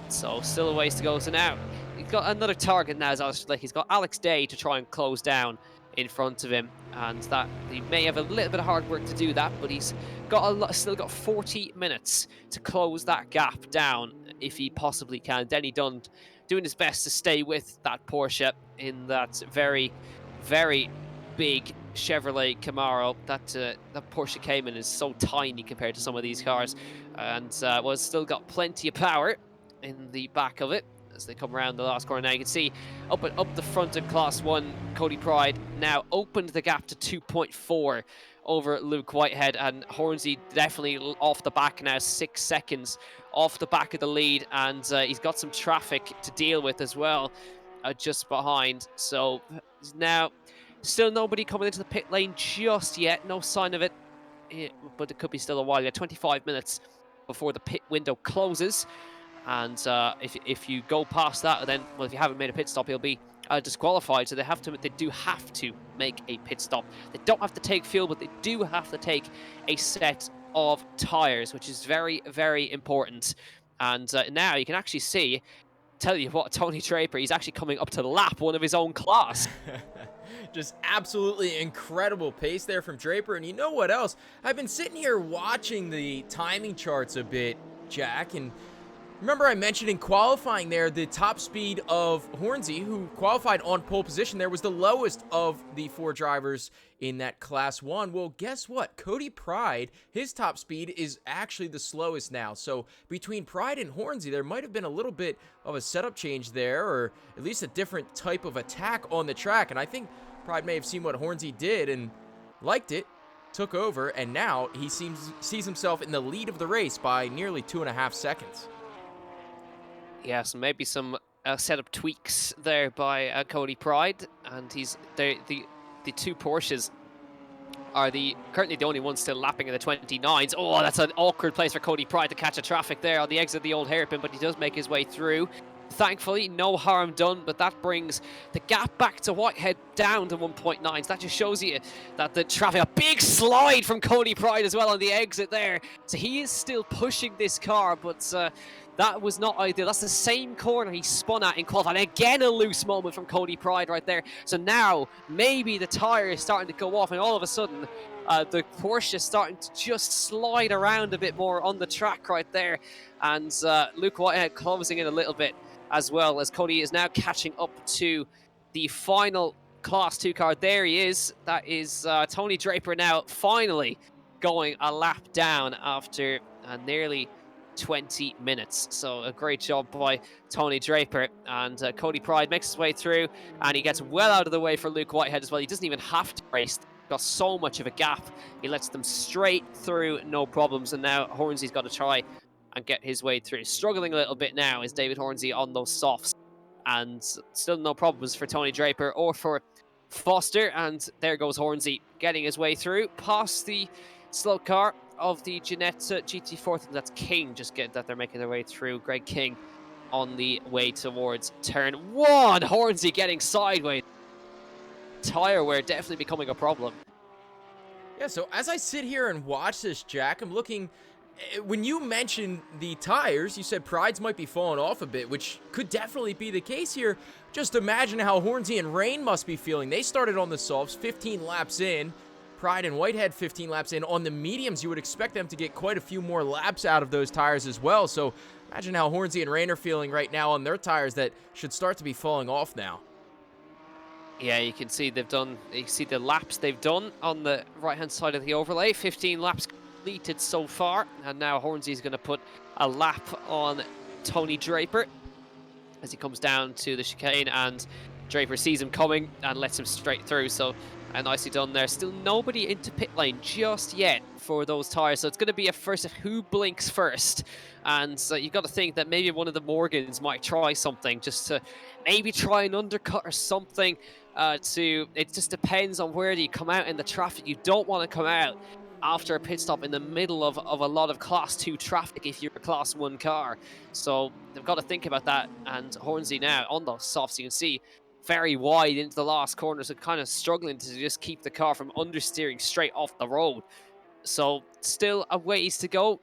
So still a ways to go. So now he's got another target now as Alistair Leckie. He's got Alex Day to try and close down in front of him, and that he may have a little bit of hard work to do that, but he's got still got 40 minutes to close that gap down if he possibly can. Denny Dunn doing his best to stay with that Porsche in that very, very big Chevrolet Camaro. That Porsche Cayman is so tiny compared to some of these cars, and well, it's still got plenty of power in the back of it as they come around the last corner. Now you can see up the front in Class 1, Cody Pride now opened the gap to 2.4 over Luke Whitehead, and Hornsey definitely off the back now, 6 seconds off the back of the lead, and he's got some traffic to deal with as well just behind. So now still nobody coming into the pit lane just yet, no sign of it, but it could be still a while. 25 minutes before the pit window closes. And if you go past that, then, well, if you haven't made a pit stop, you'll be disqualified. So they do have to make a pit stop. They don't have to take fuel, but they do have to take a set of tires, which is very, very important. And now you can actually see, tell you what, Tony Draper, he's actually coming up to lap one of his own class. Just absolutely incredible pace there from Draper. And you know what else? I've been sitting here watching the timing charts a bit, Jack, and remember I mentioned in qualifying there, the top speed of Hornsey, who qualified on pole position there, was the lowest of the 4 drivers in that Class 1. Well, guess what? Cody Pride, his top speed is actually the slowest now. So between Pride and Hornsey, there might have been a little bit of a setup change there, or at least a different type of attack on the track. And I think Pride may have seen what Hornsey did and liked it, took over, and now he sees himself in the lead of the race by nearly 2.5 seconds. Yeah, so maybe some setup tweaks there by Cody Pride, and the 2 Porsches are currently the only ones still lapping in the 29s. Oh, that's an awkward place for Cody Pride to catch a traffic there on the exit of the old hairpin, but he does make his way through. Thankfully, no harm done, but that brings the gap back to Whitehead down to 1.9. So that just shows you that the traffic, a big slide from Cody Pride as well on the exit there. So he is still pushing this car, but that was not ideal. That's the same corner he spun at in qualifying. Again, a loose moment from Cody Pride right there. So now maybe the tire is starting to go off, and all of a sudden the Porsche is starting to just slide around a bit more on the track right there. And Luke Whitehead closing in a little bit, as well as Cody is now catching up to the final Class 2 car. There he is. That is Tony Draper now finally going a lap down after nearly 20 minutes. So a great job by Tony Draper, and Cody Pride makes his way through, and he gets well out of the way for Luke Whitehead as well. He doesn't even have to race. Got so much of a gap. He lets them straight through, no problems, and now Hornsey's got to try and get his way through. Struggling a little bit now is David Hornsey on those softs, and still no problems for Tony Draper or for Foster. And there goes Hornsey getting his way through past the slow car of the Gt4. I think that's King, they're making their way through. Greg King on the way towards turn 1. Hornsey getting sideways. Tire wear definitely becoming a problem. Yeah, so as I sit here and watch this, Jack, I'm looking. When you mentioned the tires, you said Pride's might be falling off a bit, which could definitely be the case here. Just imagine how Hornsey and Rain must be feeling. They started on the softs, 15 laps in. Pride and Whitehead 15 laps in. On the mediums, you would expect them to get quite a few more laps out of those tires as well. So imagine how Hornsey and Rain are feeling right now on their tires that should start to be falling off now. Yeah, you can see you see the laps they've done on the right-hand side of the overlay. 15 laps completed so far, and now Hornsey's going to put a lap on Tony Draper as he comes down to the chicane, and Draper sees him coming and lets him straight through. So nicely done there. Still nobody into pit lane just yet for those tires, so it's going to be a first of who blinks first. And you've got to think that maybe one of the Morgans might try something, just to maybe try an undercut or something. It just depends on where you come out in the traffic. You don't want to come out after a pit stop in the middle of a lot of Class 2 traffic if you're a Class 1 car. So they've got to think about that. And Hornsey now on those softs, you can see very wide into the last corner, so kind of struggling to just keep the car from understeering straight off the road. So still a ways to go,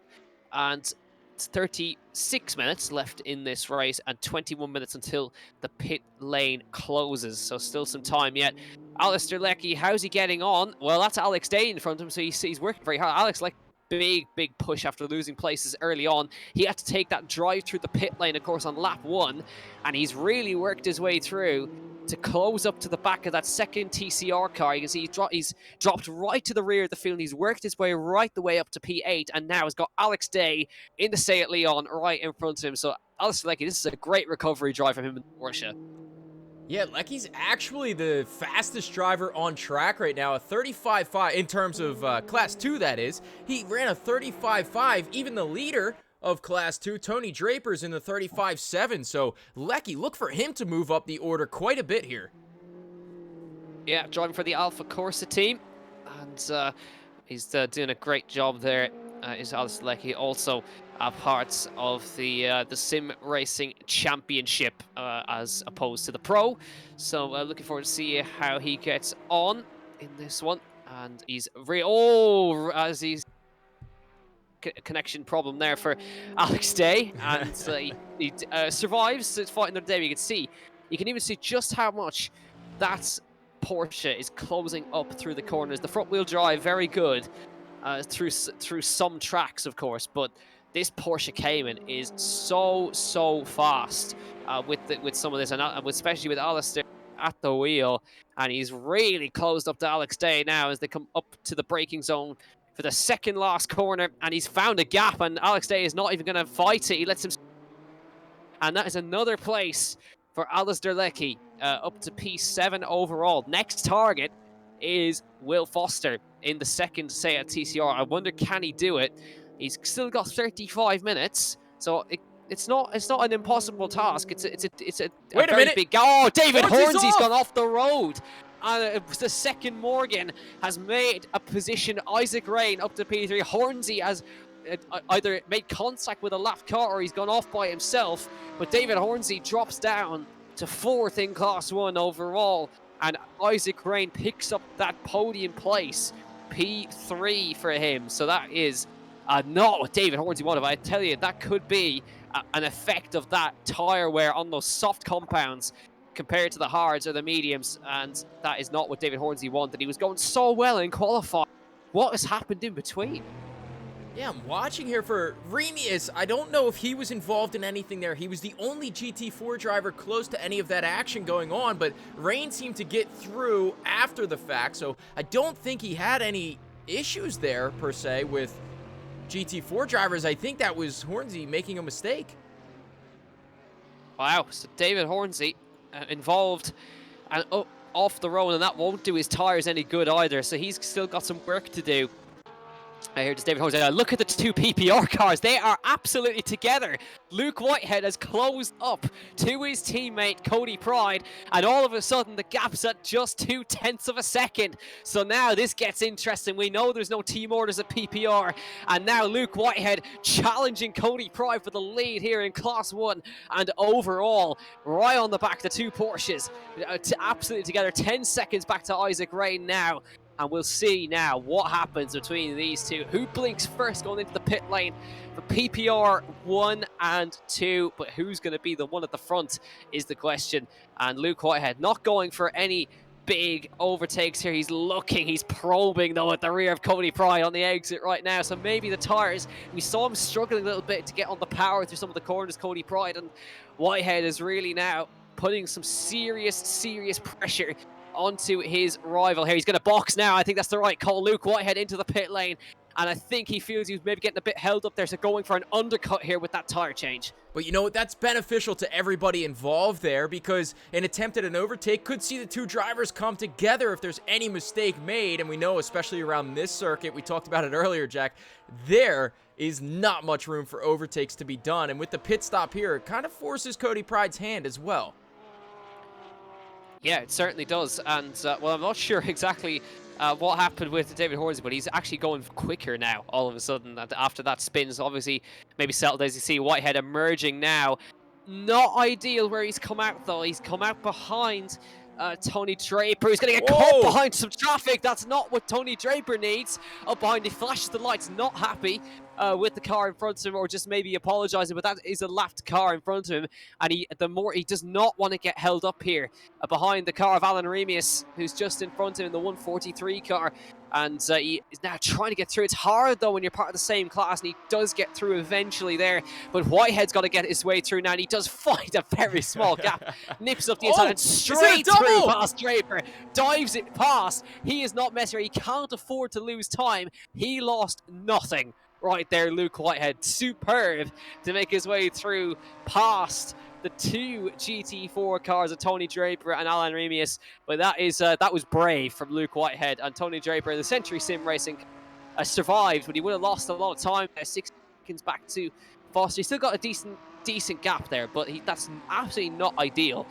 and 36 minutes left in this race and 21 minutes until the pit lane closes, so still some time yet. Alistair Leckie, how's he getting on? Well, that's Alex Day in front of him, so he's working very hard. Alex, like, big push after losing places early on. He had to take that drive through the pit lane, of course, on lap 1, and he's really worked his way through to close up to the back of that second TCR car. You can see he's dropped right to the rear of the field. He's worked his way right the way up to P8, and now has got Alex Day in the Seat Leon right in front of him. So Alistair Leckie, this is a great recovery drive from him in Porsche. Yeah, Leckie's actually the fastest driver on track right now, a 35.5 in terms of Class 2, that is. He ran a 35.5, even the leader of Class 2, Tony Draper's in the 35.7, so Leckie, look for him to move up the order quite a bit here. Yeah, driving for the Alpha Corsa team, and he's doing a great job there. Is Alistair Leckie also part of the Sim Racing Championship as opposed to the Pro. So looking forward to see how he gets on in this one. And he's as he's connection problem there for Alex Day, and he survives to fight another day. You can even see just how much that Porsche is closing up through the corners. The front wheel drive, very good through some tracks, of course, but this Porsche Cayman is so fast with some of this, and especially with Alistair at the wheel, and he's really closed up to Alex Day now as they come up to the braking zone for the second last corner, and he's found a gap, and Alex Day is not even going to fight it. He lets him, and that is another place for Alistair Leckie, up to P7 overall. Next target is Will Foster in the second Seat TCR. I wonder, can he do it? He's still got 35 minutes, so it's not an impossible task. It's a Wait a very minute. big. Oh, David Hornsey's off. gone off the road. And the second Morgan has made a position. Isaac Rain up to P3. Hornsey has either made contact with a lap car or he's gone off by himself. But David Hornsey drops down to 4th in Class 1 overall. And Isaac Rain picks up that podium place. P3 for him. So that is not what David Hornsey wanted. But I tell you, that could be an effect of that tyre wear on those soft compounds compared to the hards or the mediums, and that is not what David Hornsey wanted. He was going so well in qualifying. What has happened in between? Yeah, I'm watching here for Remius. I don't know if he was involved in anything there. He was the only GT4 driver close to any of that action going on, but Rain seemed to get through after the fact, so I don't think he had any issues there, per se, with GT4 drivers. I think that was Hornsey making a mistake. Wow, so David Hornsey involved and off the road, and that won't do his tyres any good either, so he's still got some work to do. Here does David Hornsey. Look at the two PPR cars. They are absolutely together. Luke Whitehead has closed up to his teammate Cody Pride, and all of a sudden the gap's at just 0.2 of a second. So now this gets interesting. We know there's no team orders at PPR, and now Luke Whitehead challenging Cody Pride for the lead here in Class 1, and overall, right on the back, the two Porsches absolutely together. 10 seconds back to Isaac Rain now. And we'll see now what happens between these two. Who blinks first going into the pit lane for PPR 1 and 2. But who's going to be the one at the front is the question. And Luke Whitehead not going for any big overtakes here. He's looking, he's probing though at the rear of Cody Pride on the exit right now. So maybe the tyres, we saw him struggling a little bit to get on the power through some of the corners, Cody Pride. And Whitehead is really now putting some serious pressure onto his rival here. He's going to box now. I think that's the right call. Luke Whitehead into the pit lane, and I think he feels he was maybe getting a bit held up there, so going for an undercut here with that tire change. But you know what? That's beneficial to everybody involved there, because an attempt at an overtake could see the two drivers come together if there's any mistake made. And we know, especially around this circuit, we talked about it earlier, Jack, there is not much room for overtakes to be done. And with the pit stop here, it kind of forces Cody Pride's hand as well. Yeah, it certainly does. And, well, I'm not sure exactly what happened with David Hornsey, but he's actually going quicker now, all of a sudden, after that spin. So obviously, maybe settled as you see Whitehead emerging now. Not ideal where he's come out, though. He's come out behind Tony Draper. He's going to get caught behind some traffic. That's not what Tony Draper needs. Up behind, he flashes the lights, not happy with the car in front of him, or just maybe apologizing, but that is a lapped car in front of him, and he does not want to get held up here behind the car of Alan Remius, who's just in front of him in the 143 car, and he is now trying to get through. It's hard though when you're part of the same class, and he does get through eventually there, but Whitehead's got to get his way through now, and he does find a very small gap, nips up the inside and straight through past Draper, dives it past. He is not messing around. He can't afford to lose time. He lost nothing right there, Luke Whitehead. Superb to make his way through past the two GT4 cars of Tony Draper and Alan Remius. But that was brave from Luke Whitehead, and Tony Draper in the Century Sim Racing survived, but he would have lost a lot of time there. 6 seconds back to Foster. He's still got a decent gap there, but that's absolutely not ideal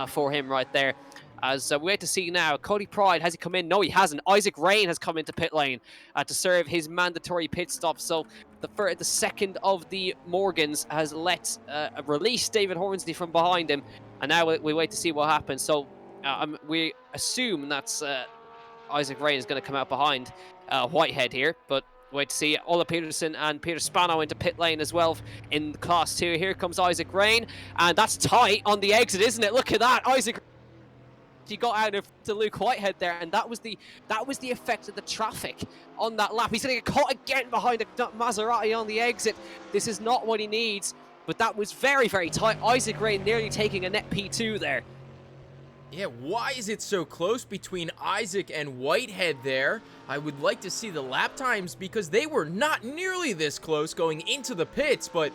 for him right there. As we wait to see now, Cody Pride, has he come in? No, he hasn't. Isaac Rain has come into pit lane to serve his mandatory pit stop. So the second of the Morgans has released David Hornsey from behind him, and now we wait to see what happens. So we assume that's Isaac Rain is going to come out behind Whitehead here, but Wait to see Ola Peterson and Peter Spano into pit lane as well in Class 2. Here comes Isaac Rain, and that's tight on the exit, isn't it? Look at that, Isaac. He got out of to Luke Whitehead there, and that was the effect of the traffic on that lap. He's going to get caught again behind the Maserati on the exit. This is not what he needs, but that was very, very tight. Isaac Rain nearly taking a net P2 there. Yeah, why is it so close between Isaac and Whitehead there? I would like to see the lap times because they were not nearly this close going into the pits, but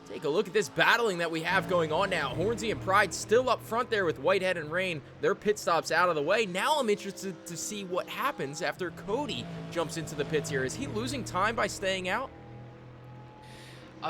take a look at this battling that we have going on now. Hornsey and Pride still up front there with Whitehead and Rain. Their pit stops out of the way. Now I'm interested to see what happens after Cody jumps into the pits here. Is he losing time by staying out?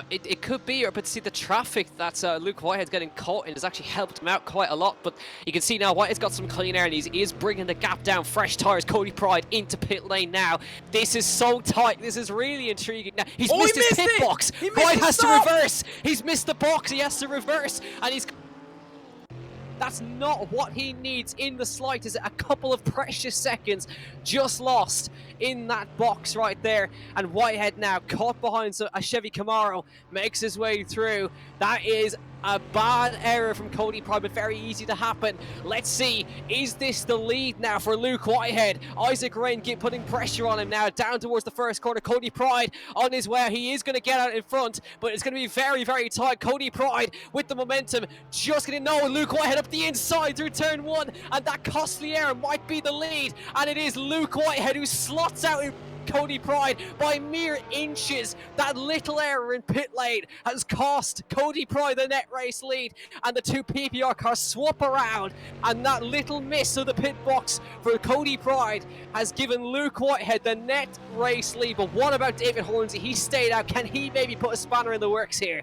It could be, but see the traffic that Luke Whitehead's getting caught in has actually helped him out quite a lot. But you can see now Whitehead's got some clean air and he is bringing the gap down. Fresh tires, Cody Pride into pit lane now. This is so tight. This is really intriguing. Now he's missed his pit box. Pride has to reverse. He's missed the box. He has to reverse, and he's. That's not what he needs in the slightest. A couple of precious seconds just lost in that box right there. And Whitehead now caught behind a Chevy Camaro, makes his way through. That is a bad error from Cody Pride, but very easy to happen. Let's see, is this the lead now for Luke Whitehead? Isaac Rain putting pressure on him now, down towards the first corner. Cody Pride on his way. He is going to get out in front, but it's going to be very, very tight. Cody Pride with the momentum, just going to know Luke Whitehead up the inside through turn 1, and that costly error might be the lead, and it is Luke Whitehead who slots out in Cody Pride by mere inches. That little error in pit lane has cost Cody Pride the net race lead, and the two PPR cars swap around, and that little miss of the pit box for Cody Pride has given Luke Whitehead the net race lead. But what about David Hornsey? He stayed out. Can he maybe put a spanner in the works here?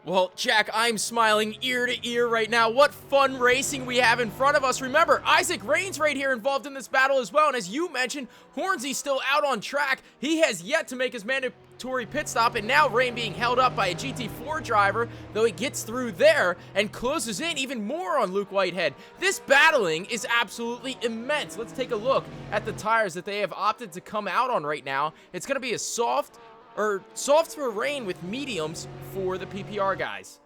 Well, Jack, I'm smiling ear to ear right now. What fun racing we have in front of us. Remember, Isaac Rain's right here involved in this battle as well. And as you mentioned, Hornsey's still out on track. He has yet to make his mandatory pit stop. And now Rain being held up by a GT4 driver, though he gets through there and closes in even more on Luke Whitehead. This battling is absolutely immense. Let's take a look at the tires that they have opted to come out on right now. It's going to be a soft for Rain with mediums for the PPR guys.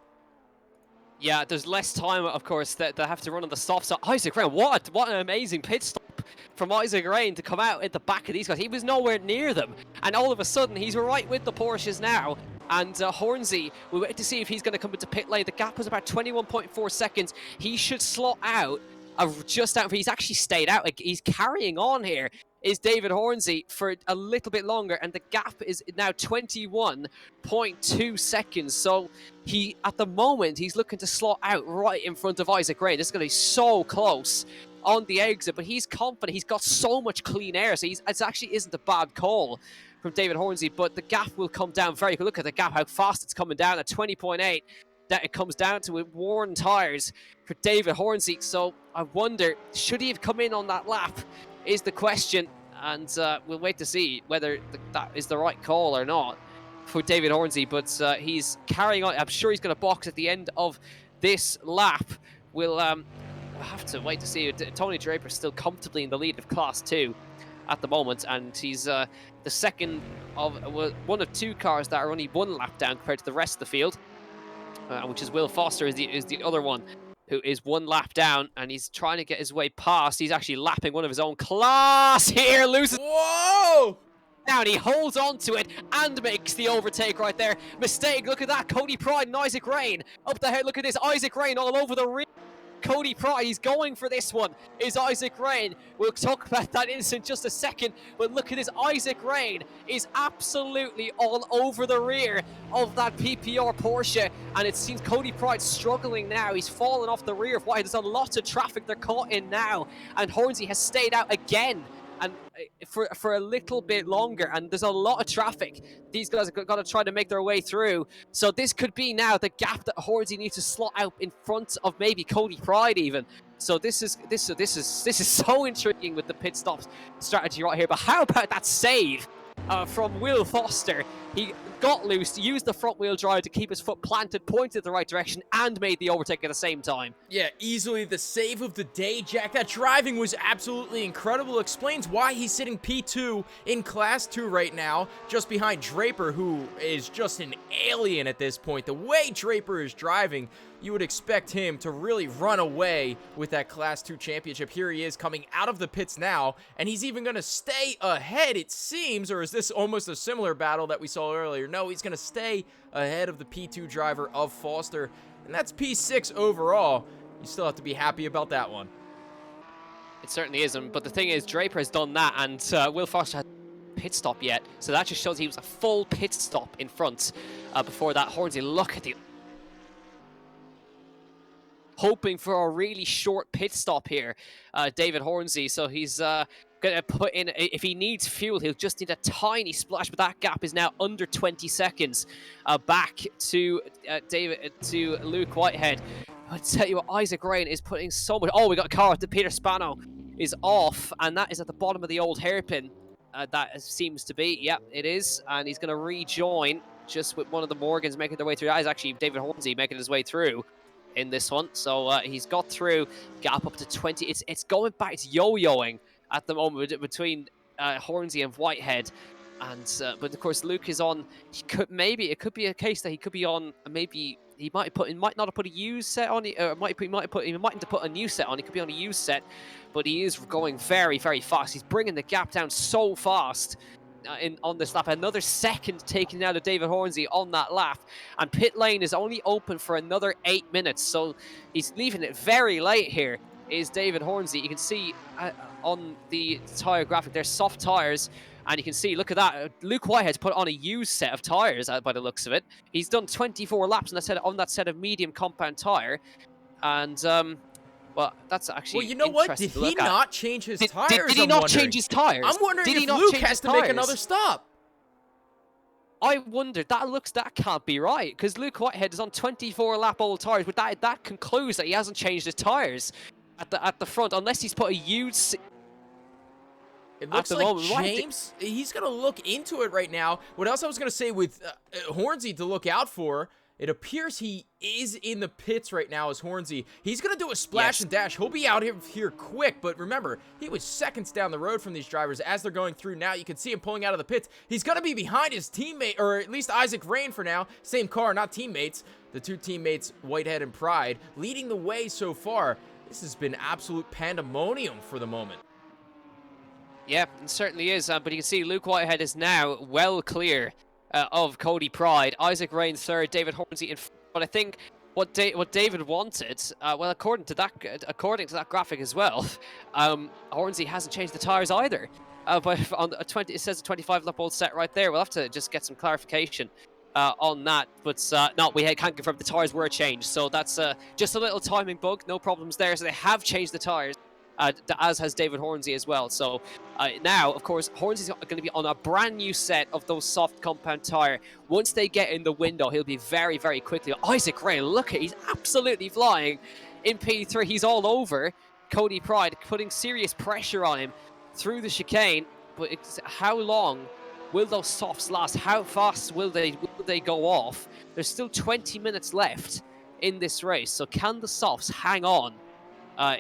Yeah, there's less time, of course, that they have to run on the soft. So Isaac Rain, what an amazing pit stop from Isaac Rain to come out at the back of these guys. He was nowhere near them, and all of a sudden he's right with the Porsches now. And Hornsey, we wait to see if he's going to come into pit lane. The gap was about 21.4 seconds. He should slot out just out. He's actually stayed out. Like, he's carrying on here. Is David Hornsey for a little bit longer, and the gap is now 21.2 seconds. So at the moment, he's looking to slot out right in front of Isaac Rain. This is going to be so close on the exit, but he's confident. He's got so much clean air, so it actually isn't a bad call from David Hornsey, but the gap will come down very quick. Look at the gap, how fast it's coming down at 20.8. That it comes down to with worn tires for David Hornsey. So I wonder, should he have come in on that lap? Is the question, and we'll wait to see whether that is the right call or not for David Hornsey. But he's carrying on. I'm sure he's going to box at the end of this lap. We'll have to wait to see. Tony Draper still comfortably in the lead of Class 2 at the moment, and he's the second of one of two cars that are only one lap down compared to the rest of the field, which is Will Foster is the other one, who is one lap down, and he's trying to get his way past. He's actually lapping one of his own class here, loses. Whoa! Now, and he holds on to it and makes the overtake right there. Mistake, look at that. Cody Pride and Isaac Rain up the head. Look at this, Isaac Rain all over the rear. Cody Pride, he's going for this one, is Isaac Rain. We'll talk about that in just a second, but look at this, Isaac Rain is absolutely all over the rear of that PPR Porsche, and it seems Cody Pride struggling now. He's fallen off the rear of Whitehead. There's a lot of traffic they're caught in now, and Hornsey has stayed out again, and for a little bit longer, and there's a lot of traffic. These guys have got to try to make their way through. So this could be now the gap that Hornsey needs to slot out in front of maybe Cody Pride even. So this is so intriguing with the pit stops strategy right here. But how about that save from Will Foster? got loose, used the front wheel drive to keep his foot planted, pointed the right direction, and made the overtake at the same time. Yeah, easily the save of the day, Jack. That driving was absolutely incredible. Explains why he's sitting P2 in Class 2 right now, just behind Draper, who is just an alien at this point. The way Draper is driving, you would expect him to really run away with that Class 2 championship. Here he is coming out of the pits now, and he's even going to stay ahead, it seems, or is this almost a similar battle that we saw earlier? No, he's going to stay ahead of the P2 driver of Foster, and that's P6 overall. You still have to be happy about that one. It certainly isn't, but the thing is, Draper has done that, and Will Foster hasn't pit stop yet, so that just shows he was a full pit stop in front before that. Hornsey, look at the... hoping for a really short pit stop here, David Hornsey, so he's gonna put in, if he needs fuel, he'll just need a tiny splash, but that gap is now under 20 seconds back to Luke Whitehead. I tell you what, Isaac Rain is putting so much... Oh, we got a car. Peter Spano is off, and that is at the bottom of the old hairpin. That seems to be, yeah, it is, and he's going to rejoin just with one of the Morgans making their way through. That is actually David Hornsey making his way through in this one, so he's got through, gap up to 20. It's going back, it's yo-yoing at the moment between Hornsey and Whitehead. And but of course Luke is on. It could be a case that he could be on. Maybe he might not have put a used set on. He might have to put a new set on. He could be on a used set, but he is going very, very fast. He's bringing the gap down so fast on this lap. Another second taken out of David Hornsey on that lap, and pit lane is only open for another 8 minutes. So he's leaving it very late here. Is David Hornsey? You can see on the tire graphic, there's soft tires. And you can see, look at that. Luke Whitehead's put on a used set of tires by the looks of it. He's done 24 laps on that set of medium compound tire. And, well, that's actually well, you know what? Did he not change his tires? Did he not change his tires? I'm wondering if Luke has to make another stop. I wondered. That can't be right. Because Luke Whitehead is on 24 lap old tires. But that concludes that he hasn't changed his tires at the front. Unless he's put a used... It looks like James, he's going to look into it right now. What else I was going to say with Hornsey to look out for, it appears he is in the pits right now as Hornsey. He's going to do a splash and dash. He'll be out here quick, but remember, he was seconds down the road from these drivers as they're going through now. You can see him pulling out of the pits. He's going to be behind his teammate, or at least Isaac Rain for now. Same car, not teammates. The two teammates, Whitehead and Pride, leading the way so far. This has been absolute pandemonium for the moment. Yeah, it certainly is, but you can see Luke Whitehead is now well clear of Cody Pride. Isaac Rain third, David Hornsey in front. But I think what David wanted, well, according to that graphic as well, Hornsey hasn't changed the tires either. But on it says a 25 lap old set right there. We'll have to just get some clarification on that. But no, we can't confirm the tires were changed. So that's just a little timing bug. No problems there. So they have changed the tires. As has David Hornsey as well. So now, of course, Hornsey's going to be on a brand new set of those soft compound tire. Once they get in the window, he'll be very, very quickly. Isaac Rain, look at, he's absolutely flying in P3. He's all over Cody Pride, putting serious pressure on him through the chicane. But how long will those softs last? How fast will they go off? There's still 20 minutes left in this race. So can the softs hang on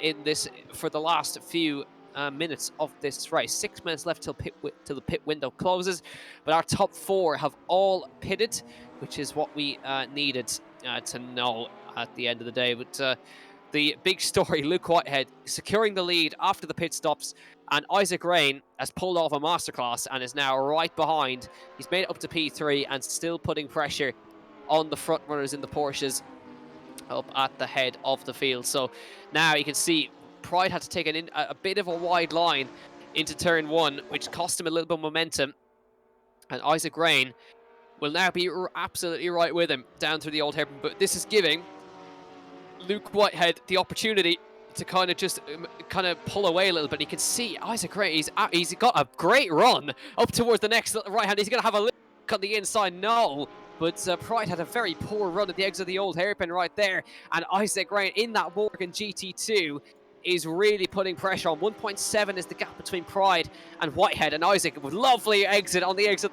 in this for the last few minutes of this race? 6 minutes left till the pit window closes, but our top four have all pitted, which is what we needed to know at the end of the day. But the big story, Luke Whitehead securing the lead after the pit stops, and Isaac Rain has pulled off a masterclass and is now right behind. He's made it up to P3 and still putting pressure on the front runners in the Porsches up at the head of the field. So now you can see Pride had to take a bit of a wide line into turn one, which cost him a little bit of momentum. And Isaac Rain will now be absolutely right with him down through the old hairpin. But this is giving Luke Whitehead the opportunity to kind of pull away a little bit. You can see Isaac Rain, he's got a great run up towards the next right hand. He's going to have a look on the inside. No. But Pride had a very poor run at the exit of the old hairpin right there. And Isaac Rain in that Morgan GT2 is really putting pressure on. 1.7 is the gap between Pride and Whitehead. And Isaac with lovely exit on the exit.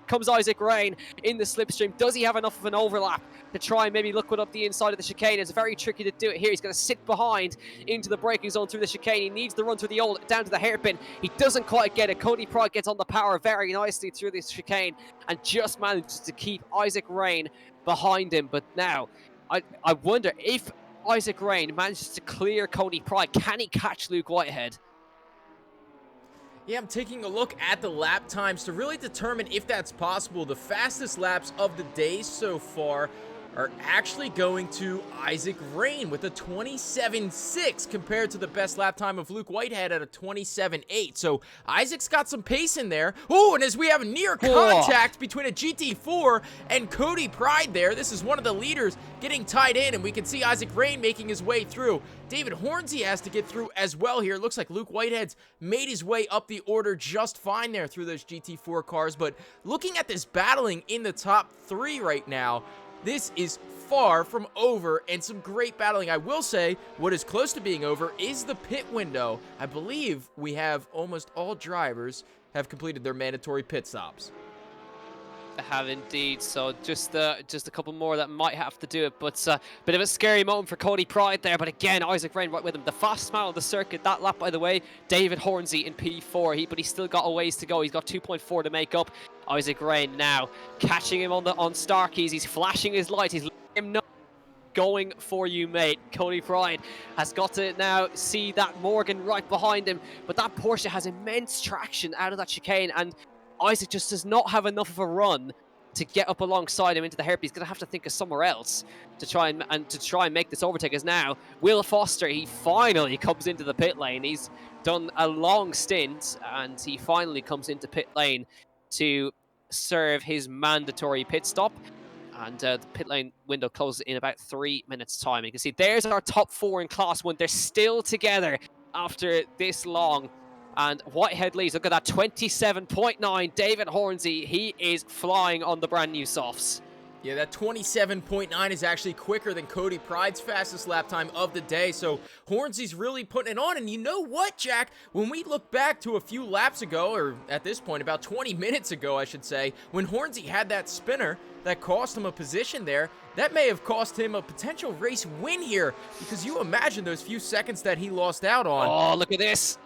comes Isaac Rain in the slipstream. Does he have enough of an overlap to try and maybe look one up the inside of the chicane? It's very tricky to do it here. He's going to sit behind into the braking zone through the chicane. He needs the run through the old down to the hairpin. He doesn't quite get it. Cody Pride gets on the power very nicely through this chicane and just manages to keep Isaac Rain behind him. But now, I wonder if Isaac Rain manages to clear Cody Pride, can he catch Luke Whitehead? Yeah, I'm taking a look at the lap times to really determine if that's possible. The fastest laps of the day so far are actually going to Isaac Rain with a 27.6 compared to the best lap time of Luke Whitehead at a 27.8. So Isaac's got some pace in there. Oh, and as we have a near contact between a GT4 and Cody Pride there, this is one of the leaders getting tied in, and we can see Isaac Rain making his way through. David Hornsey has to get through as well here. It looks like Luke Whitehead's made his way up the order just fine there through those GT4 cars. But looking at this battling in the top 3 right now, this is far from over, and some great battling. I will say what is close to being over is the pit window. I believe we have almost all drivers have completed their mandatory pit stops. I have indeed, so just a couple more that might have to do it, but bit of a scary moment for Cody Pride there. But again, Isaac Rain right with him, the fastest man on the circuit that lap, by the way. David Hornsey in P4, but he's still got a ways to go. He's got 2.4 to make up. Isaac Rain now catching him on star keys. He's flashing his lights. He's letting him know, going for you, mate. Cody Pride has got to now see that Morgan right behind him, but that Porsche has immense traction out of that chicane, and Isaac just does not have enough of a run to get up alongside him into the hairpin. He's going to have to think of somewhere else to try and make this overtake. As now Will Foster, he finally comes into the pit lane. He's done a long stint, and he finally comes into pit lane to serve his mandatory pit stop. And the pit lane window closes in about 3 minutes' time. You can see there's our top 4 in Class 1. They're still together after this long. And Whitehead leads. Look at that, 27.9. David Hornsey, he is flying on the brand new softs. Yeah, that 27.9 is actually quicker than Cody Pride's fastest lap time of the day. So Hornsey's really putting it on. And you know what, Jack? When we look back to a few laps ago, or at this point, about 20 minutes ago, I should say, when Hornsey had that spinner that cost him a position there, that may have cost him a potential race win here. Because you imagine those few seconds that he lost out on. Oh, look at this.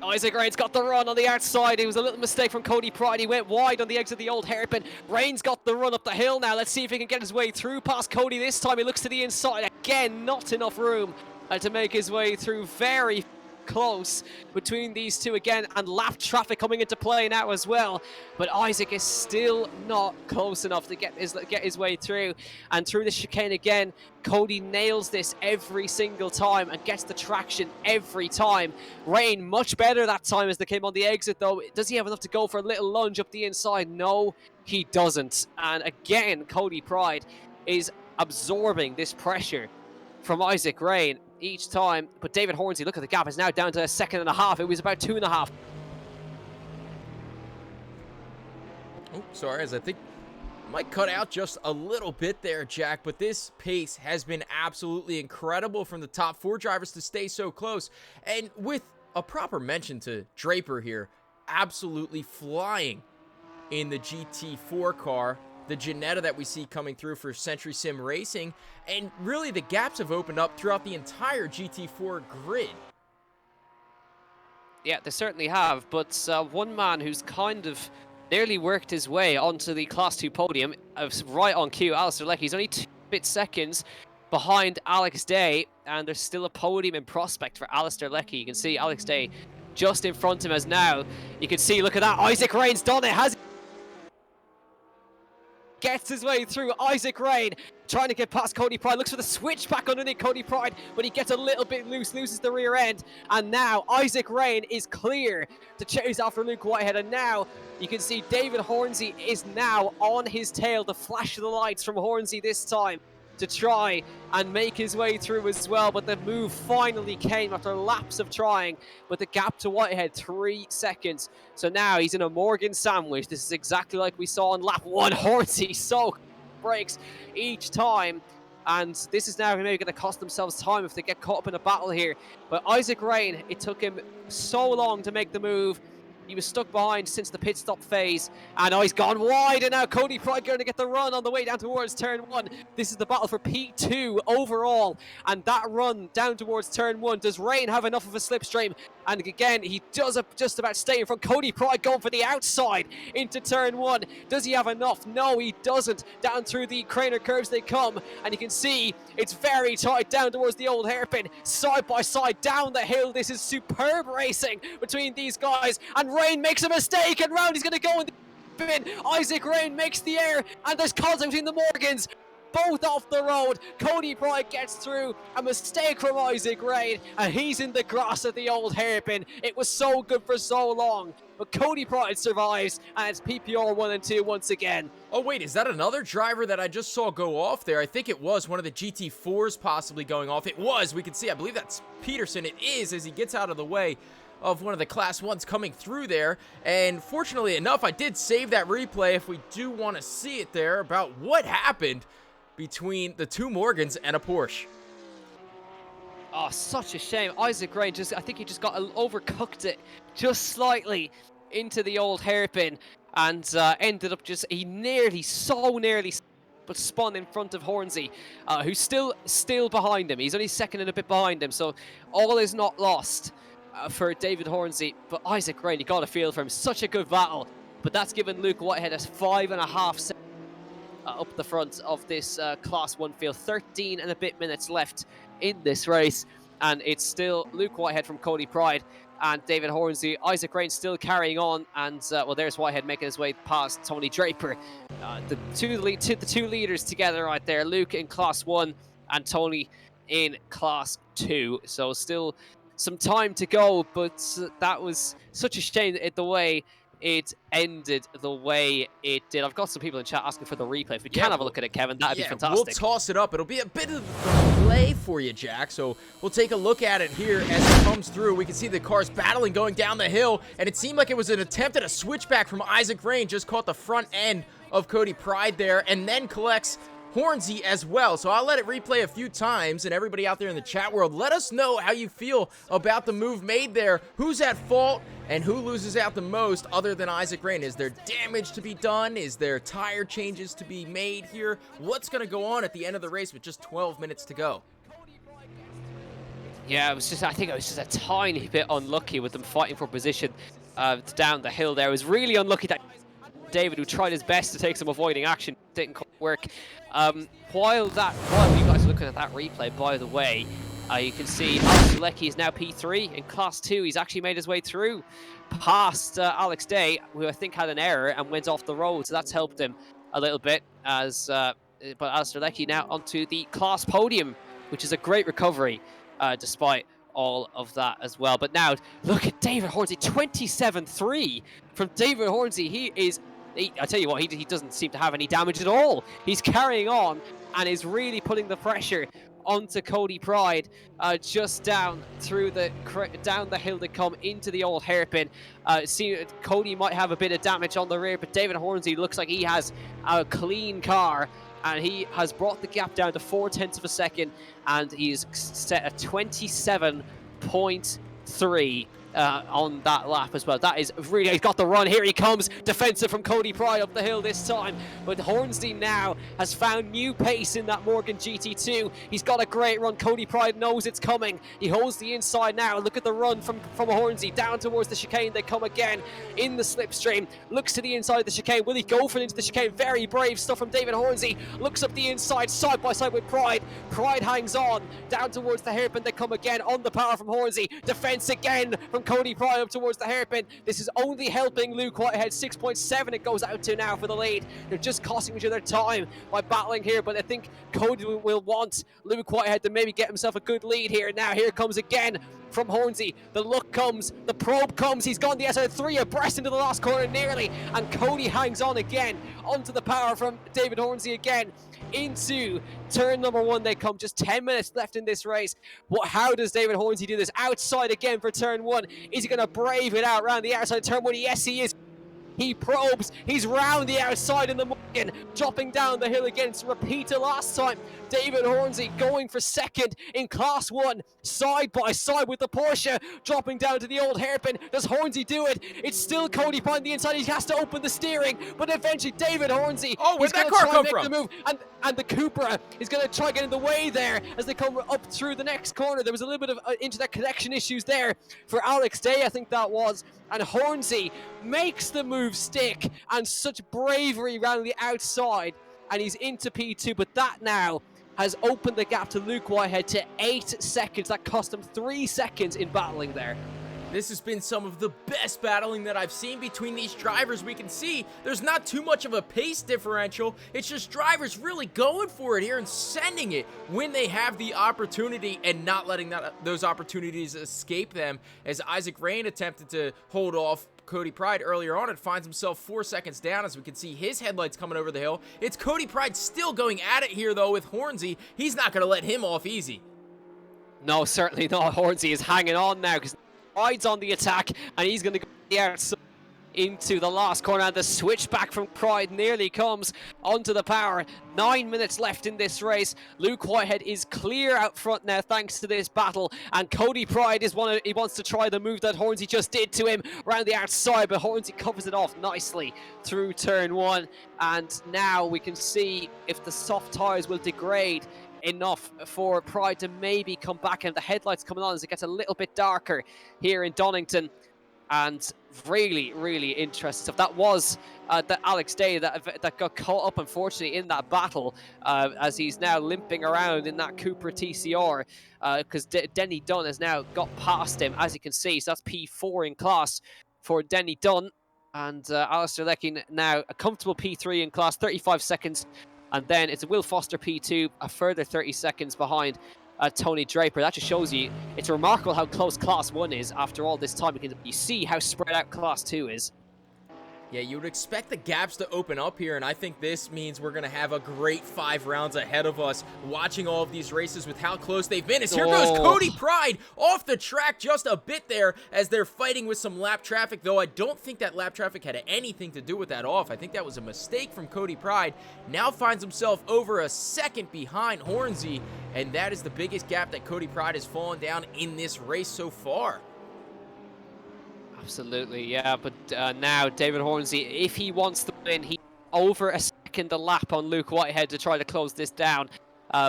Isaac Rain's got the run on the outside. It was a little mistake from Cody Pride. He went wide on the exit of the old hairpin. Rain's got the run up the hill now. Let's see if he can get his way through past Cody this time. He looks to the inside. Again, not enough room to make his way through. Very close between these two again, and lap traffic coming into play now as well. But Isaac is still not close enough to get his way through. And through the chicane again, Cody nails this every single time and gets the traction every time. Rain much better that time as they came on the exit though. Does he have enough to go for a little lunge up the inside? No, he doesn't. And again, Cody Pride is absorbing this pressure from Isaac Rain each time. But David Hornsey, look at the gap, is now down to 1.5 seconds. It was about 2.5. Oh, sorry, as I think might cut out just a little bit there, Jack, but this pace has been absolutely incredible from the top 4 drivers to stay so close. And with a proper mention to Draper here, absolutely flying in the GT4 car, the Ginetta that we see coming through for Century Sim Racing, and really the gaps have opened up throughout the entire GT4 grid. Yeah, they certainly have, but one man who's kind of nearly worked his way onto the Class 2 podium, right on cue, Alistair Leckie. He's only 2 seconds behind Alex Day, and there's still a podium in prospect for Alistair Leckie. You can see Alex Day just in front of him as now. You can see, look at that, Isaac Rain's done it, has gets his way through. Isaac Rain trying to get past Cody Pride, looks for the switchback underneath Cody Pride, but he gets a little bit loose, loses the rear end, and now Isaac Rain is clear to chase after Luke Whitehead. And now you can see David Hornsey is now on his tail. The flash of the lights from Hornsey this time to try and make his way through as well, but the move finally came after laps of trying. But the gap to Whitehead, 3 seconds. So now he's in a Morgan sandwich. This is exactly like we saw on lap 1. Hornsey so breaks each time, and this is now maybe going to cost themselves time if they get caught up in a battle here. But Isaac Rain, it took him so long to make the move. He was stuck behind since the pit stop phase, and now he's gone wide, and now Cody Pride going to get the run on the way down towards turn 1. This is the battle for P2 overall, and that run down towards turn 1. Does Rain have enough of a slipstream? And again, he does just about stay in front. Cody Pride going for the outside into turn 1. Does he have enough? No, he doesn't. Down through the Craner curves they come, and you can see it's very tight down towards the old hairpin. Side by side down the hill. This is superb racing between these guys, and Rain makes a mistake, and round he's going to go in the bin. Isaac Rain makes the air, and there's contact between the Morgans. Both off the road. Cody Pride gets through. A mistake from Isaac Rain, and he's in the grass at the old hairpin. It was so good for so long, but Cody Pride survives, and it's PPR 1 and 2 once again. Oh wait, is that another driver that I just saw go off there? I think it was one of the GT4s possibly going off. It was. We can see, I believe that's Peterson. It is, as he gets out of the way of one of the Class 1s coming through there. And fortunately enough, I did save that replay if we do want to see it there about what happened between the two Morgans and a Porsche. Oh, such a shame. Isaac Rain I think he just overcooked it just slightly into the old hairpin, and ended up he so nearly, but spun in front of Hornsey, who's still behind him. He's only second and a bit behind him, so all is not lost for David Hornsey. But Isaac Rain, you got to feel for him. Such a good battle, but that's given Luke Whitehead a 5.5 seconds up the front of this Class 1 field. 13 and a bit minutes left in this race, and it's still Luke Whitehead from Cody Pride and David Hornsey. Isaac Rain still carrying on, and well, there's Whitehead making his way past Tony Draper. The two leaders together right there, Luke in Class 1 and Tony in Class 2. So still some time to go, but that was such a shame the way it ended the way it did. I've got some people in chat asking for the replay. If we can have a look at it, Kevin, that'd be fantastic. We'll toss it up. It'll be a bit of a delay for you, Jack, so we'll take a look at it here as it comes through. We can see the cars battling going down the hill, and it seemed like it was an attempt at a switchback from Isaac Rain. Just caught the front end of Cody Pride there, and then collects Hornsey as well. So I'll let it replay a few times, and everybody out there in the chat world, let us know how you feel about the move made there. Who's at fault and who loses out the most other than Isaac Rain? Is there damage to be done? Is there tire changes to be made here? What's going to go on at the end of the race with just 12 minutes to go? Yeah, I think it was just a tiny bit unlucky with them fighting for position down the hill there. It was really unlucky that David, who tried his best to take some avoiding action, didn't quite work. While you guys are looking at that replay, by the way, you can see Alex Ulecki is now P3 in Class 2. He's actually made his way through past Alex Day, who I think had an error and went off the road, so that's helped him a little bit. But Alex Ulecki now onto the class podium, which is a great recovery, despite all of that as well. But now, look at David Hornsey, 27-3 from David Hornsey. I tell you what, he doesn't seem to have any damage at all. He's carrying on and is really putting the pressure onto Cody Pride, just down the hill to come into the old hairpin. Cody might have a bit of damage on the rear, but David Hornsey looks like he has a clean car, and he has brought the gap down to 0.4 of a second, and he's set a 27.3 on that lap as well. That is really, he's got the run. Here he comes, defensive from Cody Pride up the hill this time. But Hornsey now has found new pace in that Morgan GT2. He's got a great run. Cody Pride knows it's coming. He holds the inside now. Look at the run from Hornsey down towards the chicane. They come again in the slipstream. Looks to the inside of the chicane. Will he go for it into the chicane? Very brave stuff from David Hornsey. Looks up the inside, side by side with Pride. Pride hangs on down towards the hairpin. They come again on the power from Hornsey. Defense again from Cody Pride up towards the hairpin. This is only helping Luke Whitehead. 6.7 it goes out to now for the lead. They're just costing each other time by battling here, but I think Cody will want Luke Whitehead to maybe get himself a good lead here. Now here comes again from Hornsey. The look comes, the probe comes. He's gone the SR3 abreast into the last corner nearly, and Cody hangs on again onto the power from David Hornsey again. Into turn number 1 they come. Just 10 minutes left in this race. How does David Hornsey do this? Outside again for turn 1. Is he going to brave it out around the outside of turn 1? Yes, he is. He probes. He's round the outside in the Morgan, dropping down the hill again to repeat it last time. David Hornsey going for second in Class 1, side by side with the Porsche, dropping down to the old hairpin. Does Hornsey do it? It's still Cody Pride on the inside. He has to open the steering, but eventually David Hornsey, where'd that he's car going to try come and make from? the move, and the Cupra is going to try get in the way there as they come up through the next corner. There was a little bit of internet connection issues there for Alex Day, I think that was, and Hornsey makes the move stick, and such bravery around the outside, and he's into P2, but that now has opened the gap to Luke Whitehead to 8 seconds. That cost him 3 seconds in battling there. This has been some of the best battling that I've seen between these drivers. We can see there's not too much of a pace differential. It's just drivers really going for it here and sending it when they have the opportunity and not letting those opportunities escape them. As Isaac Rain attempted to hold off Cody Pride earlier on, it finds himself 4 seconds down as we can see his headlights coming over the hill. It's Cody Pride still going at it here though with Hornsey. He's not going to let him off easy. No, certainly not. Hornsey is hanging on now because Pride's on the attack, and he's going to go outside into the last corner, and the switchback from Pride nearly comes onto the power. 9 minutes left in this race. Luke Whitehead is clear out front now thanks to this battle, and Cody Pride is he wants to try the move that Hornsey just did to him around the outside, but Hornsey covers it off nicely through turn 1, and now we can see if the soft tyres will degrade enough for Pride to maybe come back, and the headlights coming on as it gets a little bit darker here in Donington. And really, really interesting stuff. That was the Alex Day that got caught up, unfortunately, in that battle, as he's now limping around in that Cupra TCR, because Denny Dunn has now got past him, as you can see. So that's P4 in class for Denny Dunn, and Alistair Leckie now a comfortable P3 in class, 35 seconds. And then it's Will Foster P2, a further 30 seconds behind Tony Draper. That just shows you, it's remarkable how close Class 1 is after all this time. You see how spread out Class 2 is. Yeah, you would expect the gaps to open up here, and I think this means we're going to have a great 5 rounds ahead of us watching all of these races with how close they've been. As here goes Cody Pride off the track just a bit there as they're fighting with some lap traffic, though I don't think that lap traffic had anything to do with that off. I think that was a mistake from Cody Pride. Now finds himself over a second behind Hornsey, and that is the biggest gap that Cody Pride has fallen down in this race so far. Absolutely, yeah, but now David Hornsey, if he wants to win, he's over a second a lap on Luke Whitehead to try to close this down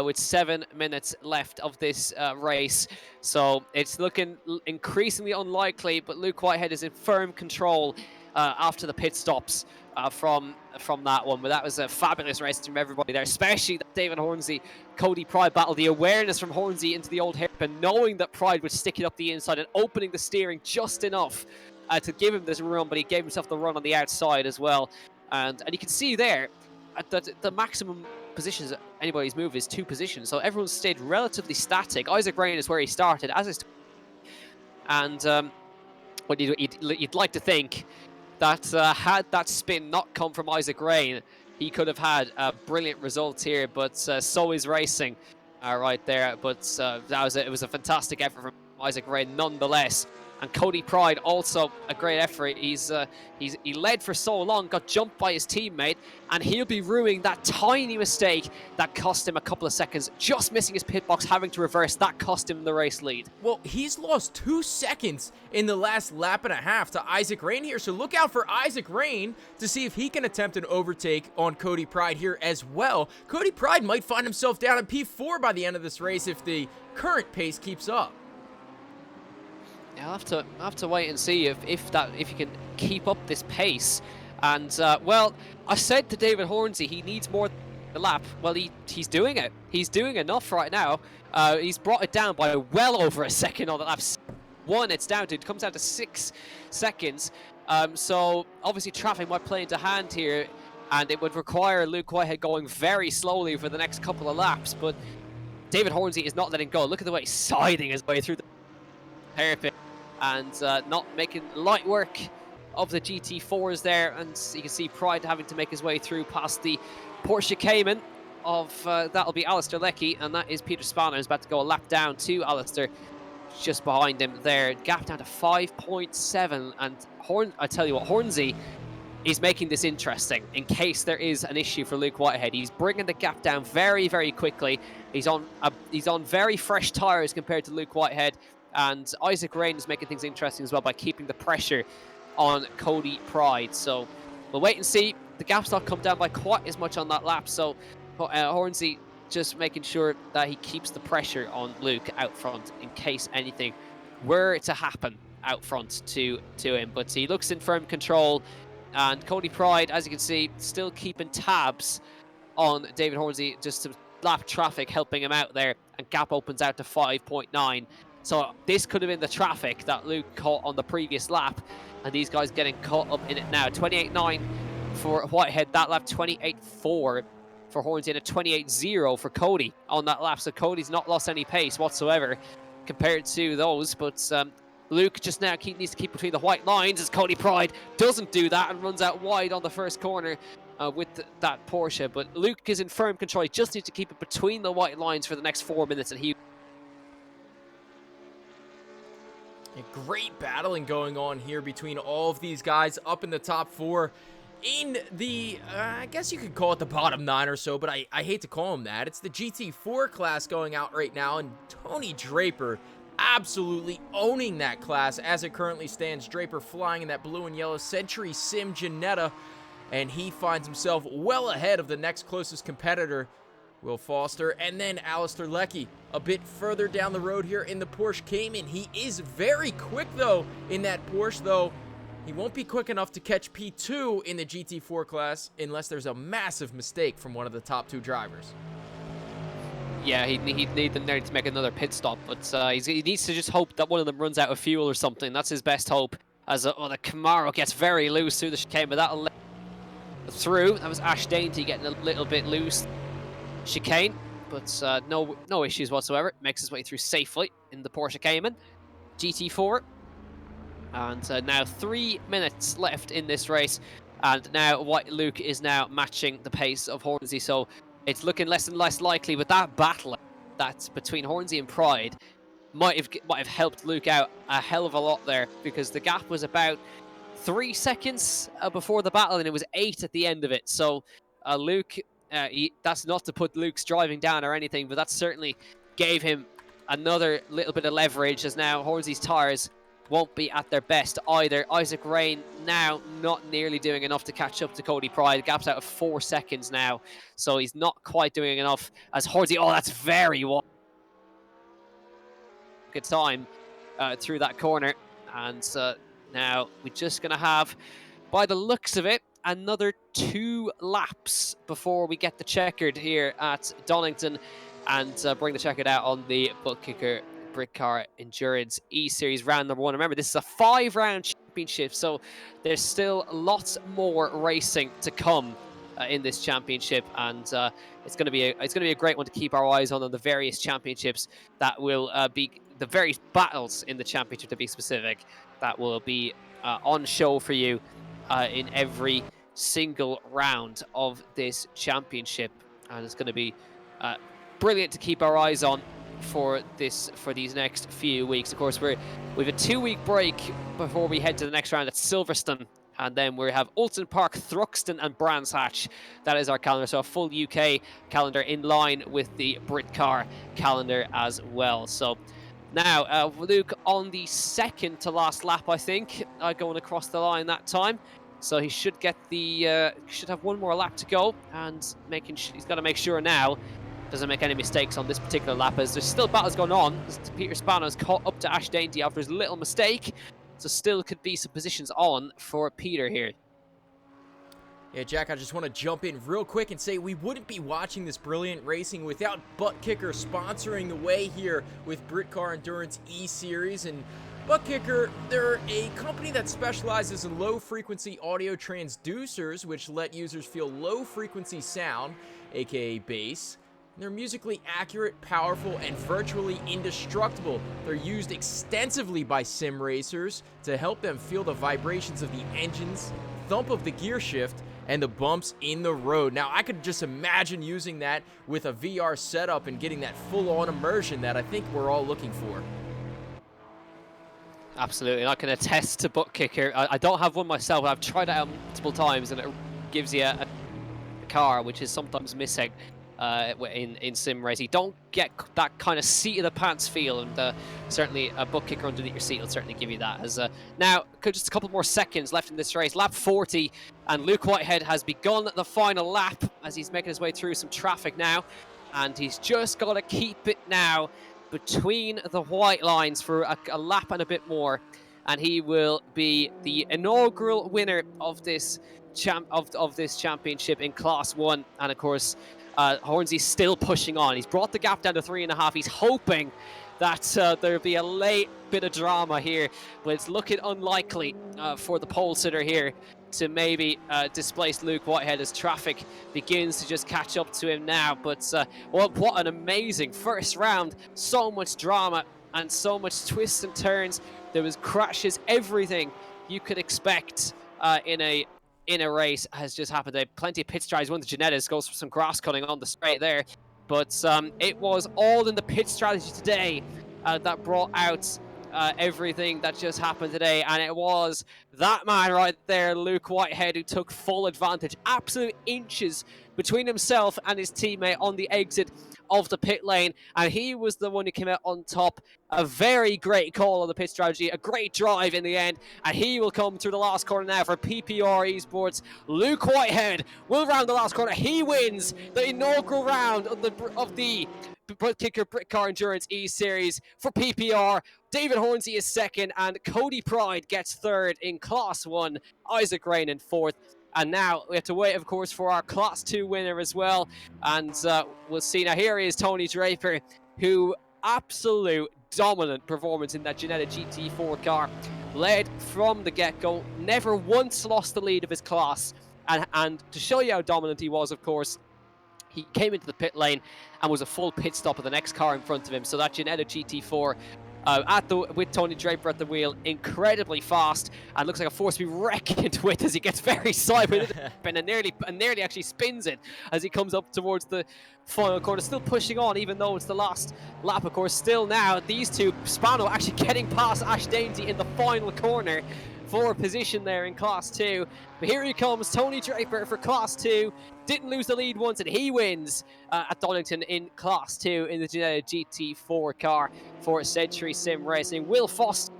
with 7 minutes left of this race. So it's looking increasingly unlikely, but Luke Whitehead is in firm control after the pit stops from that one. But that was a fabulous race from everybody there, especially that David Hornsey, Cody Pride battle. The awareness from Hornsey into the old hairpin, knowing that Pride would stick it up the inside and opening the steering just enough to give him this run, but he gave himself the run on the outside as well. And you can see there that the maximum positions anybody's move is 2 positions, so everyone's stayed relatively static. Isaac Rain is where he started, as is, and what you'd like to think that had that spin not come from Isaac Rain, he could have had brilliant results here, but so is racing right there. But it was a fantastic effort from Isaac Rain nonetheless. And Cody Pride also a great effort. He led for so long, got jumped by his teammate, and he'll be ruining that tiny mistake that cost him a couple of seconds, just missing his pit box, having to reverse. That cost him the race lead. Well, he's lost 2 seconds in the last lap and a half to Isaac Rain here, so look out for Isaac Rain to see if he can attempt an overtake on Cody Pride here as well. Cody Pride might find himself down in P4 by the end of this race if the current pace keeps up. I'll have to wait and see if you can keep up this pace. And well, I said to David Hornsey he needs more than a lap. Well, he's doing it. He's doing enough right now. He's brought it down by well over a second on the lap. It comes down to 6 seconds. So obviously traffic might play into hand here, and it would require Luke Whitehead going very slowly for the next couple of laps. But David Hornsey is not letting go. Look at the way he's siding his way through the hairpin, and not making light work of the GT4s there. And you can see Pride having to make his way through past the Porsche Cayman of that'll be Alistair Leckie, and that is Peter Spanner, who's about to go a lap down to Alistair, just behind him there. Gap down to 5.7, and I tell you what, Hornsey he's making this interesting in case there is an issue for Luke Whitehead. He's bringing the gap down very, very quickly. He's on very fresh tires compared to Luke Whitehead, and Isaac Rain is making things interesting as well by keeping the pressure on Cody Pride. So we'll wait and see. The gap's not come down by quite as much on that lap, so Hornsey just making sure that he keeps the pressure on Luke out front in case anything were to happen out front to him. But he looks in firm control, and Cody Pride, as you can see, still keeping tabs on David Hornsey, just to lap traffic, helping him out there, and gap opens out to 5.9. So this could have been the traffic that Luke caught on the previous lap, and these guys getting caught up in it now. 28.9 for Whitehead that lap, 28.4 for Hornsey, and a 28.0 for Cody on that lap. So Cody's not lost any pace whatsoever compared to those, but Luke just now needs to keep between the white lines, as Cody Pride doesn't do that and runs out wide on the first corner with that Porsche. But Luke is in firm control. He just needs to keep it between the white lines for the next 4 minutes, and he... A great battling going on here between all of these guys up in the top 4. In the, I guess you could call it the bottom 9 or so, but I hate to call him that. It's the Gt4 class going out right now, and Tony Draper absolutely owning that class as it currently stands. Draper flying in that blue and yellow Century Sim Ginetta, and he finds himself well ahead of the next closest competitor, Will Foster, and then Alistair Leckie a bit further down the road here in the Porsche Cayman. He is very quick, though, in that Porsche, though. He won't be quick enough to catch P2 in the GT4 class unless there's a massive mistake from one of the top 2 drivers. Yeah, he'd need them there to make another pit stop, but he needs to just hope that one of them runs out of fuel or something. That's his best hope, as the Camaro gets very loose through the chicane, but that'll let through. That was Ash Dainty getting a little bit loose chicane, but no issues whatsoever. Makes his way through safely in the Porsche Cayman GT4. And now 3 minutes left in this race, and now Luke is now matching the pace of Hornsey, so it's looking less and less likely. But that battle that's between Hornsey and Pride might have helped Luke out a hell of a lot there, because the gap was about 3 seconds before the battle, and it was 8 at the end of it. So Luke, that's not to put Luke's driving down or anything, but that certainly gave him another little bit of leverage, as now Hornsey's tires won't be at their best either. Isaac Rain now not nearly doing enough to catch up to Cody Pride. Gap's out of 4 seconds now, so he's not quite doing enough as Hornsey. Oh, that's very wide. Good time through that corner, and now we're just going to have, by the looks of it, another 2 laps before we get the checkered here at Donington, and bring the checkered out on the butt kicker Britcar Endurance eSeries round number 1. Remember, this is a 5-round championship, so there's still lots more racing to come in this championship, and it's going to be a great one to keep our eyes on the various championships that will be the various battles in the championship, to be specific, that will be on show for you in every single round of this championship, and it's going to be brilliant to keep our eyes on for these next few weeks. Of course, we've a 2-week break before we head to the next round at Silverstone, and then we have Alton Park, Thruxton and Brands Hatch. That is our calendar, so a full UK calendar in line with the Britcar calendar as well. So now Luke on the second to last lap, I think, going across the line that time, so he should get should have 1 more lap to go, and he's got to make sure now doesn't make any mistakes on this particular lap, as there's still battles going on. Peter Spano's caught up to Ash Dainty after his little mistake, so still could be some positions on for Peter here. Yeah, Jack, I just want to jump in real quick and say we wouldn't be watching this brilliant racing without Butt Kicker sponsoring the way here with Britcar Endurance eSeries. And Butt Kicker, they're a company that specializes in low-frequency audio transducers, which let users feel low-frequency sound, aka bass. They're musically accurate, powerful, and virtually indestructible. They're used extensively by sim racers to help them feel the vibrations of the engines, thump of the gear shift, and the bumps in the road. Now, I could just imagine using that with a VR setup and getting that full-on immersion that I think we're all looking for. Absolutely, and I can attest to butt kicker. I don't have one myself, but I've tried it out multiple times, and it gives you a car, which is sometimes missing in sim race. You don't get that kind of seat of the pants feel, and certainly a butt kicker underneath your seat will certainly give you that. As now, just a couple more seconds left in this race, lap 40, and Luke Whitehead has begun the final lap as he's making his way through some traffic now, and he's just got to keep it now between the white lines for a lap and a bit more, and he will be the inaugural winner of this championship in Class 1. And of course, Hornsy's still pushing on. He's brought the gap down to 3.5. He's hoping that there'll be a late bit of drama here, but it's looking unlikely for the pole sitter here to maybe displace Luke Whitehead as traffic begins to just catch up to him now. But what an amazing first round. So much drama and so much twists and turns. There was crashes, everything you could expect in a race has just happened. There plenty of pit strategies. One of the Genettas goes for some grass cutting on the straight there. But it was all in the pit strategy today that brought out everything that just happened today, and it was that man right there, Luke Whitehead, who took full advantage. Absolute inches between himself and his teammate on the exit of the pit lane, and he was the one who came out on top. A very great call on the pit strategy, a great drive in the end, and he will come through the last corner now for PPR Esports. Luke Whitehead will round the last corner. He wins the inaugural round of the butt kicker Britcar Endurance eSeries for PPR. David Hornsey is second, and Cody Pride gets third in Class 1. Isaac Rain in fourth. And now we have to wait, of course, for our Class 2 winner as well. And we'll see. Now here is Tony Draper, who absolute dominant performance in that Maserati Gt4 car. Led from the get-go, never once lost the lead of his class. And to show you how dominant he was, of course, he came into the pit lane and was a full pit stop of the next car in front of him. So that Maserati Gt4 with Tony Draper at the wheel, incredibly fast, and looks like a force to be reckoned with as he gets very side with it and nearly actually spins it as he comes up towards the final corner. Still pushing on, even though it's the last lap, of course. Still now, these two, Spano actually getting past Ash Dainty in the final corner for a position there in Class 2. But here he comes, Tony Draper for Class 2. Didn't lose the lead once, and he wins at Donington in Class 2 in the Maserati Gt4 car for Century Sim Racing. Will Foster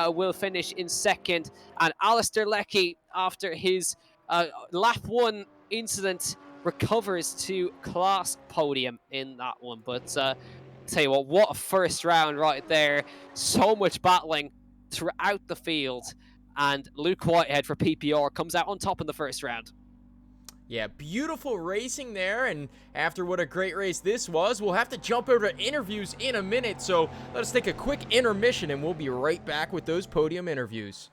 will finish in second, and Alistair Leckie, after his lap 1 incident, recovers to class podium in that one. But tell you what a first round right there. So much battling throughout the field, and Luke Whitehead for PPR comes out on top in the first round. Yeah, beautiful racing there, and after what a great race this was, we'll have to jump over to interviews in a minute, so let us take a quick intermission, and we'll be right back with those podium interviews.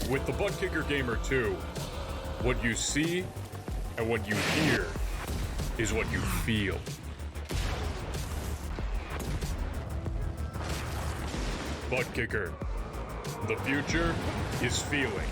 With the Butt Kicker Gamer 2, what you see and what you hear is what you feel. Butt Kicker. The future is feeling.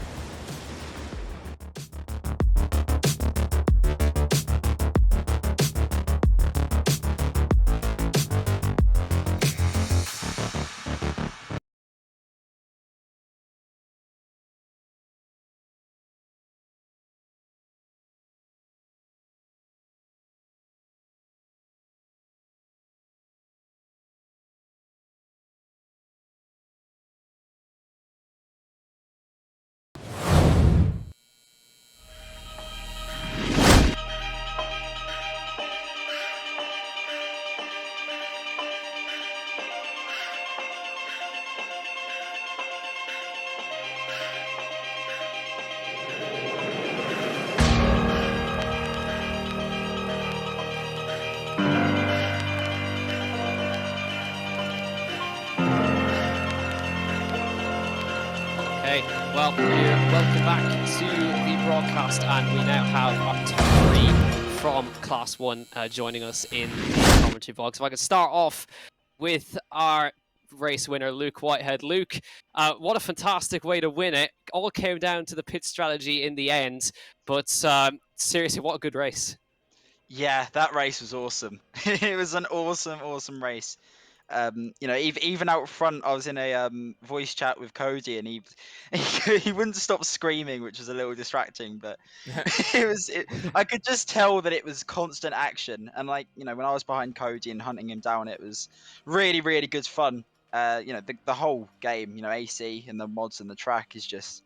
Well, welcome back to the broadcast, and we now have our top 3 from Class 1 joining us in the commentary box. If I could start off with our race winner, Luke Whitehead. Luke, what a fantastic way to win it. All came down to the pit strategy in the end, but seriously, what a good race. Yeah, that race was awesome. It was an awesome race. Even out front, I was in a voice chat with Cody, and he wouldn't stop screaming, which was a little distracting. But I could just tell that it was constant action, and when I was behind Cody and hunting him down, it was really good fun. The whole game, AC and the mods and the track is just.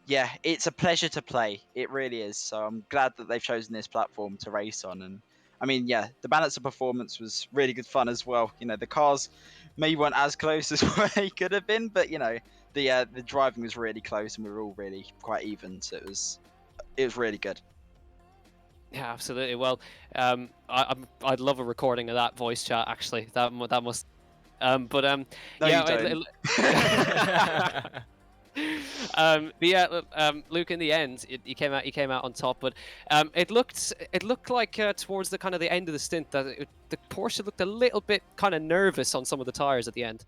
Yeah, it's a pleasure to play. It really is. So I'm glad that they've chosen this platform to race on. And I mean, yeah, the balance of performance was really good fun as well. The cars maybe weren't as close as what they could have been, but the driving was really close, and we were all really quite even. So it was really good. Yeah, absolutely. Well, I'd love a recording of that voice chat. Actually, that must. No, yeah, you don't. Luke, in the end, he came out on top, but it looked like towards the kind of the end of the stint that the Porsche looked a little bit kind of nervous on some of the tires at the end.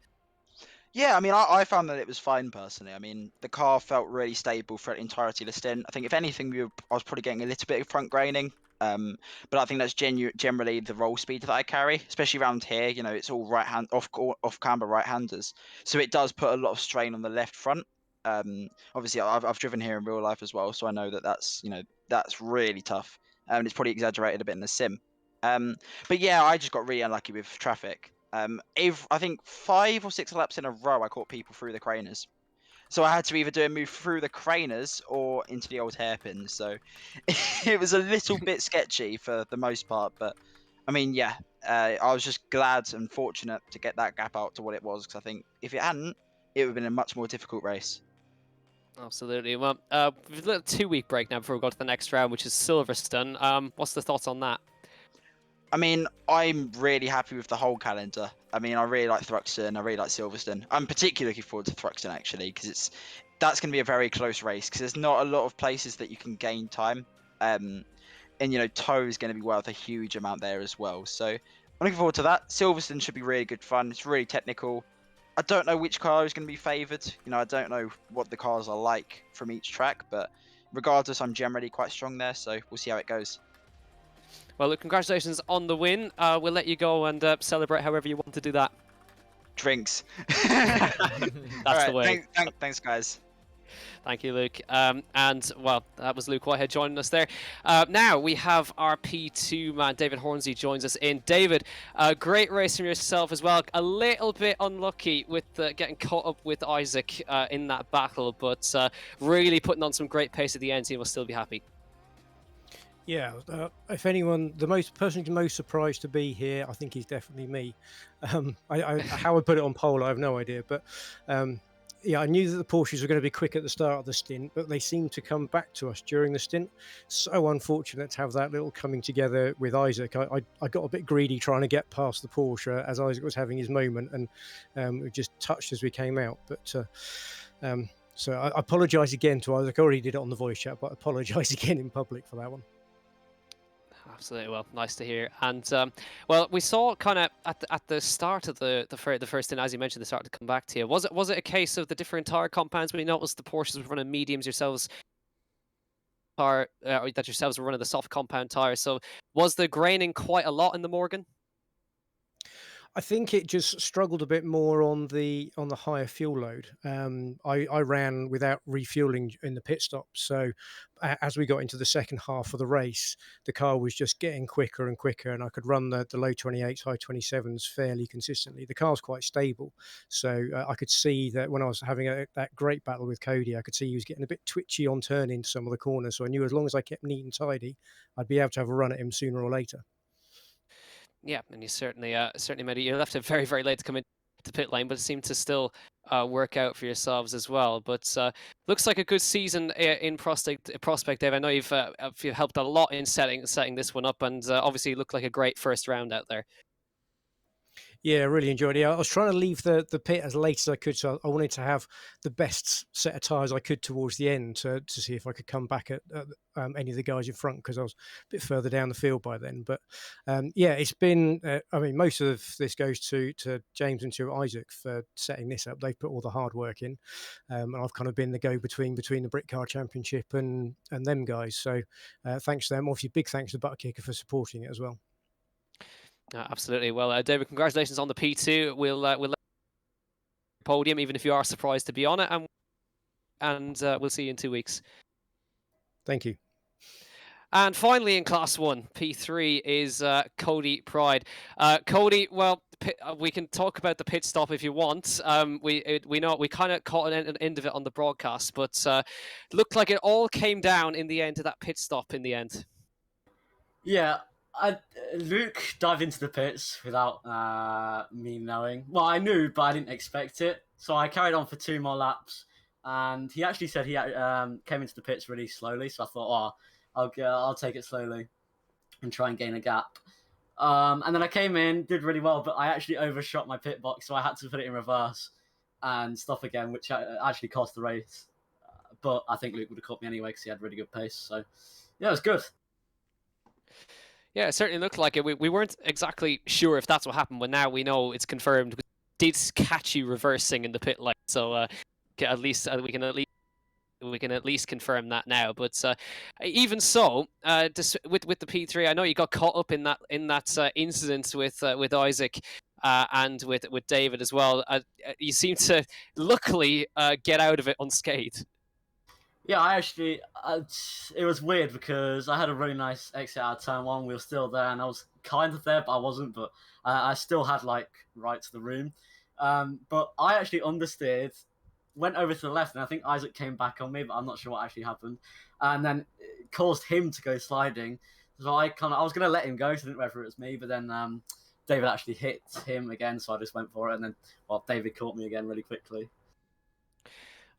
Yeah, I mean, I found that it was fine personally. I mean, the car felt really stable for the entirety of the stint. I think if anything, I was probably getting a little bit of front graining. But I think that's generally the roll speed that I carry, especially around here. It's all right hand off camber right handers, so it does put a lot of strain on the left front. Obviously, I've driven here in real life as well, so I know that that's really tough. It's probably exaggerated a bit in the sim. But yeah, I just got really unlucky with traffic. If I think 5 or 6 laps in a row, I caught people through the craners. So I had to either do a move through the craners or into the old hairpins. So it was a little bit sketchy for the most part. But I mean, yeah, I was just glad and fortunate to get that gap out to what it was, because I think if it hadn't, it would have been a much more difficult race. Absolutely. Well, we've a little 2-week break now before we go to the next round, which is Silverstone. What's the thoughts on that? I mean, I'm really happy with the whole calendar. I mean, I really like Thruxton. I really like Silverstone. I'm particularly looking forward to Thruxton, actually, because that's going to be a very close race, because there's not a lot of places that you can gain time. And Toe is going to be worth a huge amount there as well. So I'm looking forward to that. Silverstone should be really good fun. It's really technical. I don't know which car is going to be favoured. I don't know what the cars are like from each track, but regardless, I'm generally quite strong there. So we'll see how it goes. Well, look, congratulations on the win. We'll let you go and celebrate however you want to do that. Drinks. That's right, the way. Thanks, guys. Thank you, Luke. And, well, that was Luke Whitehead joining us there. Now we have our P2 man, David Hornsey, joins us in. David, great race from yourself as well. A little bit unlucky with getting caught up with Isaac in that battle, but really putting on some great pace at the end, so you will still be happy. Yeah, if anyone, the person who's most surprised to be here, I think is definitely me. How I put it on poll, I have no idea. But yeah, I knew that the Porsches were going to be quick at the start of the stint, but they seemed to come back to us during the stint. So unfortunate to have that little coming together with Isaac. I got a bit greedy trying to get past the Porsche as Isaac was having his moment, and we just touched as we came out. But so I apologise again to Isaac. I already did it on the voice chat, but I apologise again in public for that one. Absolutely. Well, nice to hear. And well, we saw kind of at the start of the first, and as you mentioned, they started to come back to you. Was it a case of the different tire compounds? When you noticed the Porsches were running mediums yourselves, that yourselves were running the soft compound tires. So was the graining quite a lot in the Morgan? I think it just struggled a bit more on the higher fuel load. I ran without refueling in the pit stop, so as we got into the second half of the race, the car was just getting quicker and quicker, and I could run the low 28s, high 27s fairly consistently. The car's quite stable, so I could see that when I was having that great battle with Cody, I could see he was getting a bit twitchy on turning some of the corners. So I knew as long as I kept neat and tidy, I'd be able to have a run at him sooner or later. Yeah, and you certainly made it. You left it very, very late to come into pit lane, but it seemed to still work out for yourselves as well. But looks like a good season in Prospect, Dave. I know you've helped a lot in setting this one up, and obviously looked like a great first round out there. Yeah, I really enjoyed it. I was trying to leave the pit as late as I could, so I wanted to have the best set of tyres I could towards the end to see if I could come back at any of the guys in front, because I was a bit further down the field by then. But yeah, it's been. I mean, most of this goes to James and to Isaac for setting this up. They've put all the hard work in, and I've kind of been the go-between between the Britcar Championship and them guys. So thanks to them. Obviously, big thanks to Butt Kicker for supporting it as well. Absolutely. Well, David, congratulations on the P2. We'll let you podium, even if you are surprised to be on it, and we'll see you in 2 weeks. Thank you. And finally, in Class 1, P3 is Cody Pride. Cody, well, we can talk about the pit stop if you want. We know we kind of caught an end of it on the broadcast, but looked like it all came down in the end to that pit stop in the end. Yeah, Luke dived into the pits without me knowing. Well, I knew, but I didn't expect it. So I carried on for 2 more laps, and he actually said he came into the pits really slowly. So I thought, I'll take it slowly and try and gain a gap. And then I came in, did really well, but I actually overshot my pit box, so I had to put it in reverse and stop again, which actually cost the race. But I think Luke would have caught me anyway because he had really good pace. So yeah, it was good. Yeah, it certainly looked like it. We weren't exactly sure if that's what happened, but now we know it's confirmed. We did catch you reversing in the pit lane, so at least we can at least confirm that now. But even so, with the P3, I know you got caught up in that incident with Isaac and with David as well. You seem to luckily get out of it unscathed. Yeah, I actually, it was weird because I had a really nice exit out of turn 1. We were still there, and I was kind of there, but I wasn't. But I still had right to the room. But I actually understeered, went over to the left, and I think Isaac came back on me, but I'm not sure what actually happened. And then it caused him to go sliding. So I was going to let him go, so I didn't know whether it was me, but then David actually hit him again, so I just went for it. And then, David caught me again really quickly.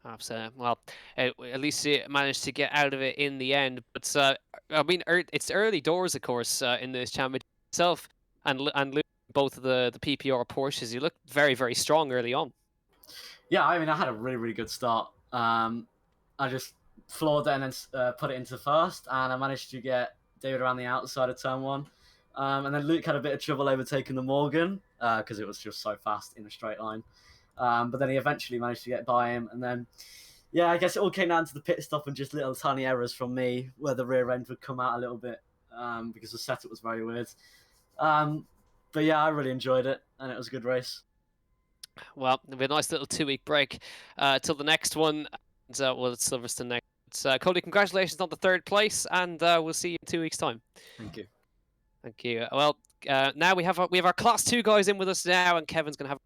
Absolutely. Well, at least you managed to get out of it in the end. But I mean, it's early doors, of course, in this championship itself, and both of the PPR Porsches. You looked very, very strong early on. Yeah, I mean, I had a really, really good start. I just floored it and then put it into first, and I managed to get David around the outside of turn 1. And then Luke had a bit of trouble overtaking the Morgan because it was just so fast in a straight line. But then he eventually managed to get by him. And then, yeah, I guess it all came down to the pit stop and just little tiny errors from me where the rear end would come out a little bit because the setup was very weird. But yeah, I really enjoyed it, and it was a good race. Well, it'll be a nice little 2-week break till the next one. And, it's Silverstone next. Cody, congratulations on the 3rd place, and we'll see you in 2 weeks' time. Thank you. Thank you. Well, now we have our Class 2 guys in with us now, and Kevin's going to have.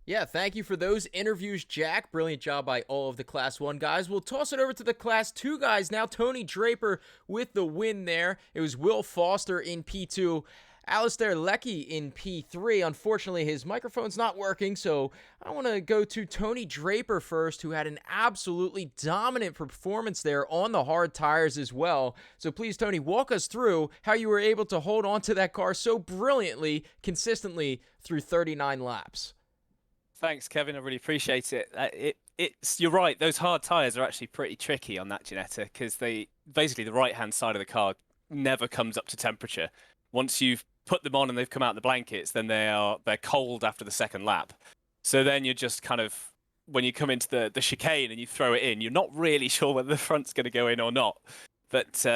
Yeah, thank you for those interviews, Jack. Brilliant job by all of the Class 1 guys. We'll toss it over to the Class 2 guys now. Tony Draper with the win there. It was Will Foster in P2. Alistair Leckie in P3. Unfortunately, his microphone's not working, so I want to go to Tony Draper first, who had an absolutely dominant performance there on the hard tires as well. So please, Tony, walk us through how you were able to hold on to that car so brilliantly, consistently through 39 laps. Thanks, Kevin. I really appreciate it. You're right. Those hard tires are actually pretty tricky on that Ginetta because basically the right-hand side of the car never comes up to temperature. Once you've put them on and they've come out the blankets, then they're cold after the 2nd lap. So then you're just kind of, when you come into the chicane and you throw it in, you're not really sure whether the front's going to go in or not. But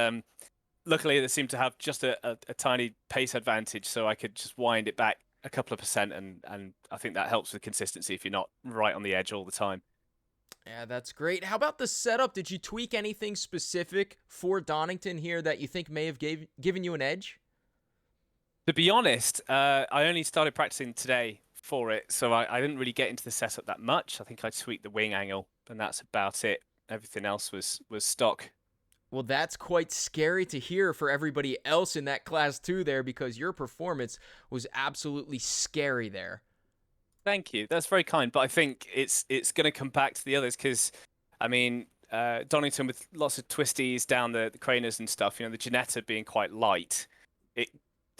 luckily they seem to have just a tiny pace advantage, so I could just wind it back a couple of percent, and I think that helps with consistency if you're not right on the edge all the time. Yeah, that's great. How about the setup? Did you tweak anything specific for Donington here that you think may have given you an edge? To be honest, I only started practicing today for it, so I didn't really get into the setup that much. I think I tweaked the wing angle, and that's about it. Everything else was stock. Well, that's quite scary to hear for everybody else in that Class 2 there, because your performance was absolutely scary there. Thank you. That's very kind, but I think it's going to come back to the others because, I mean, Donington with lots of twisties down the craners and stuff, the Ginetta being quite light,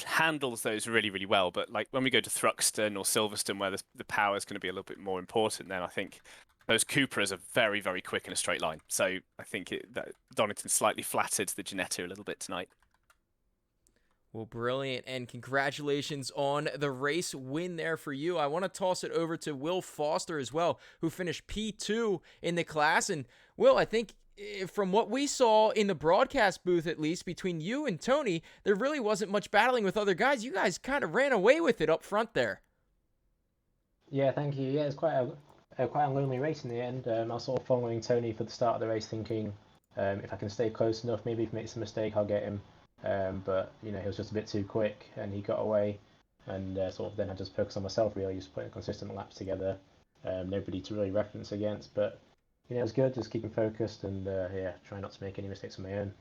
handles those really, really well. But like when we go to Thruxton or Silverstone, where the power is going to be a little bit more important, then I think those Cupras are very, very quick in a straight line. So I think that Donington slightly flattered the Ginetta a little bit tonight. Well, brilliant, and congratulations on the race win there for you. I want to toss it over to Will Foster as well, who finished P2 in the class. And Will, I think from what we saw in the broadcast booth, at least, between you and Tony, there really wasn't much battling with other guys. You guys kind of ran away with it up front there. Yeah, thank you. Yeah, it's quite a lonely race in the end. I was sort of following Tony for the start of the race, thinking if I can stay close enough, maybe if he makes a mistake, I'll get him. But he was just a bit too quick, and he got away. And sort of then I just focused on myself, really, just putting consistent laps together. Nobody to really reference against, but it was good, just keeping focused and trying not to make any mistakes of my own.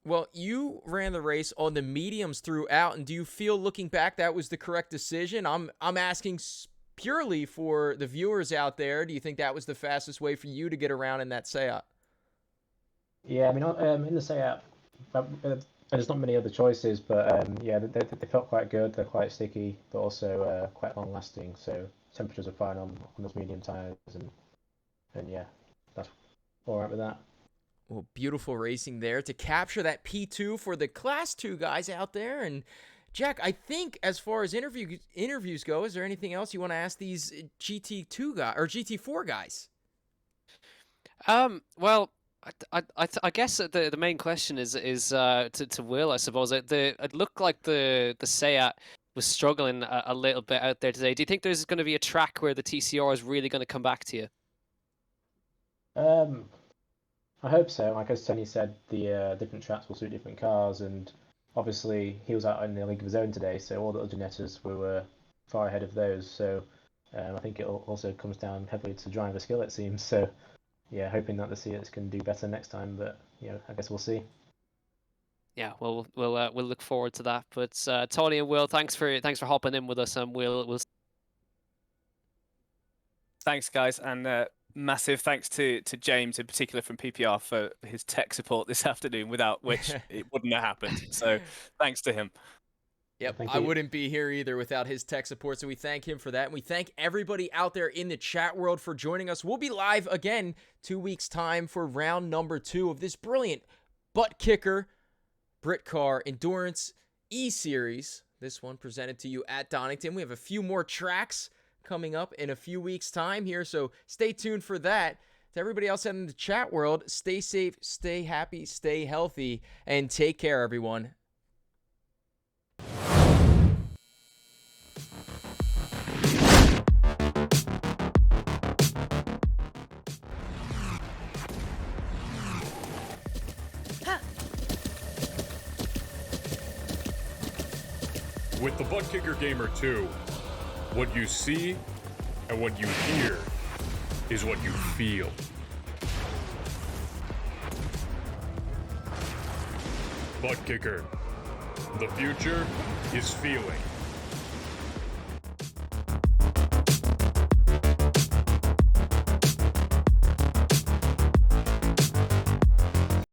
Well, you ran the race on the mediums throughout, and do you feel, looking back, that was the correct decision? I'm asking purely for the viewers out there. Do you think that was the fastest way for you to get around in that Seat? Yeah, I mean, in the Seat, there's not many other choices, but they felt quite good. They're quite sticky, but also quite long lasting. So temperatures are fine on those medium tires, and yeah, that's all right with that. Well, beautiful racing there to capture that P2 for the Class 2 guys out there. And Jack, I think as far as interviews go, is there anything else you want to ask these GT2 guys or GT4 guys? Well, I guess the main question is to Will, I suppose. It looked like the Seat was struggling a little bit out there today. Do you think there's going to be a track where the TCR is really going to come back to you? I hope so. Like as Tony said, the different tracks will suit different cars, and obviously he was out in the league of his own today, so all the other Ginettas were far ahead of those. So I think it also comes down heavily to driver skill, it seems. So yeah, hoping that the Seats can do better next time, but I guess we'll see. Yeah, well, we'll look forward to that. But Tony and Will, thanks for hopping in with us, and we'll. Thanks, guys, and massive thanks to James in particular from PPR for his tech support this afternoon, without which it wouldn't have happened. So thanks to him. Yep, I wouldn't be here either without his tech support, so we thank him for that. And we thank everybody out there in the chat world for joining us. We'll be live again 2 weeks' time for round number 2 of this brilliant butt kicker Britcar Endurance eSeries. This one presented to you at Donington. We have a few more tracks coming up in a few weeks' time here, so stay tuned for that. To everybody else out in the chat world, stay safe, stay happy, stay healthy, and take care, everyone. With the Butt Kicker Gamer 2, what you see and what you hear is what you feel. Butt Kicker. The future is feeling.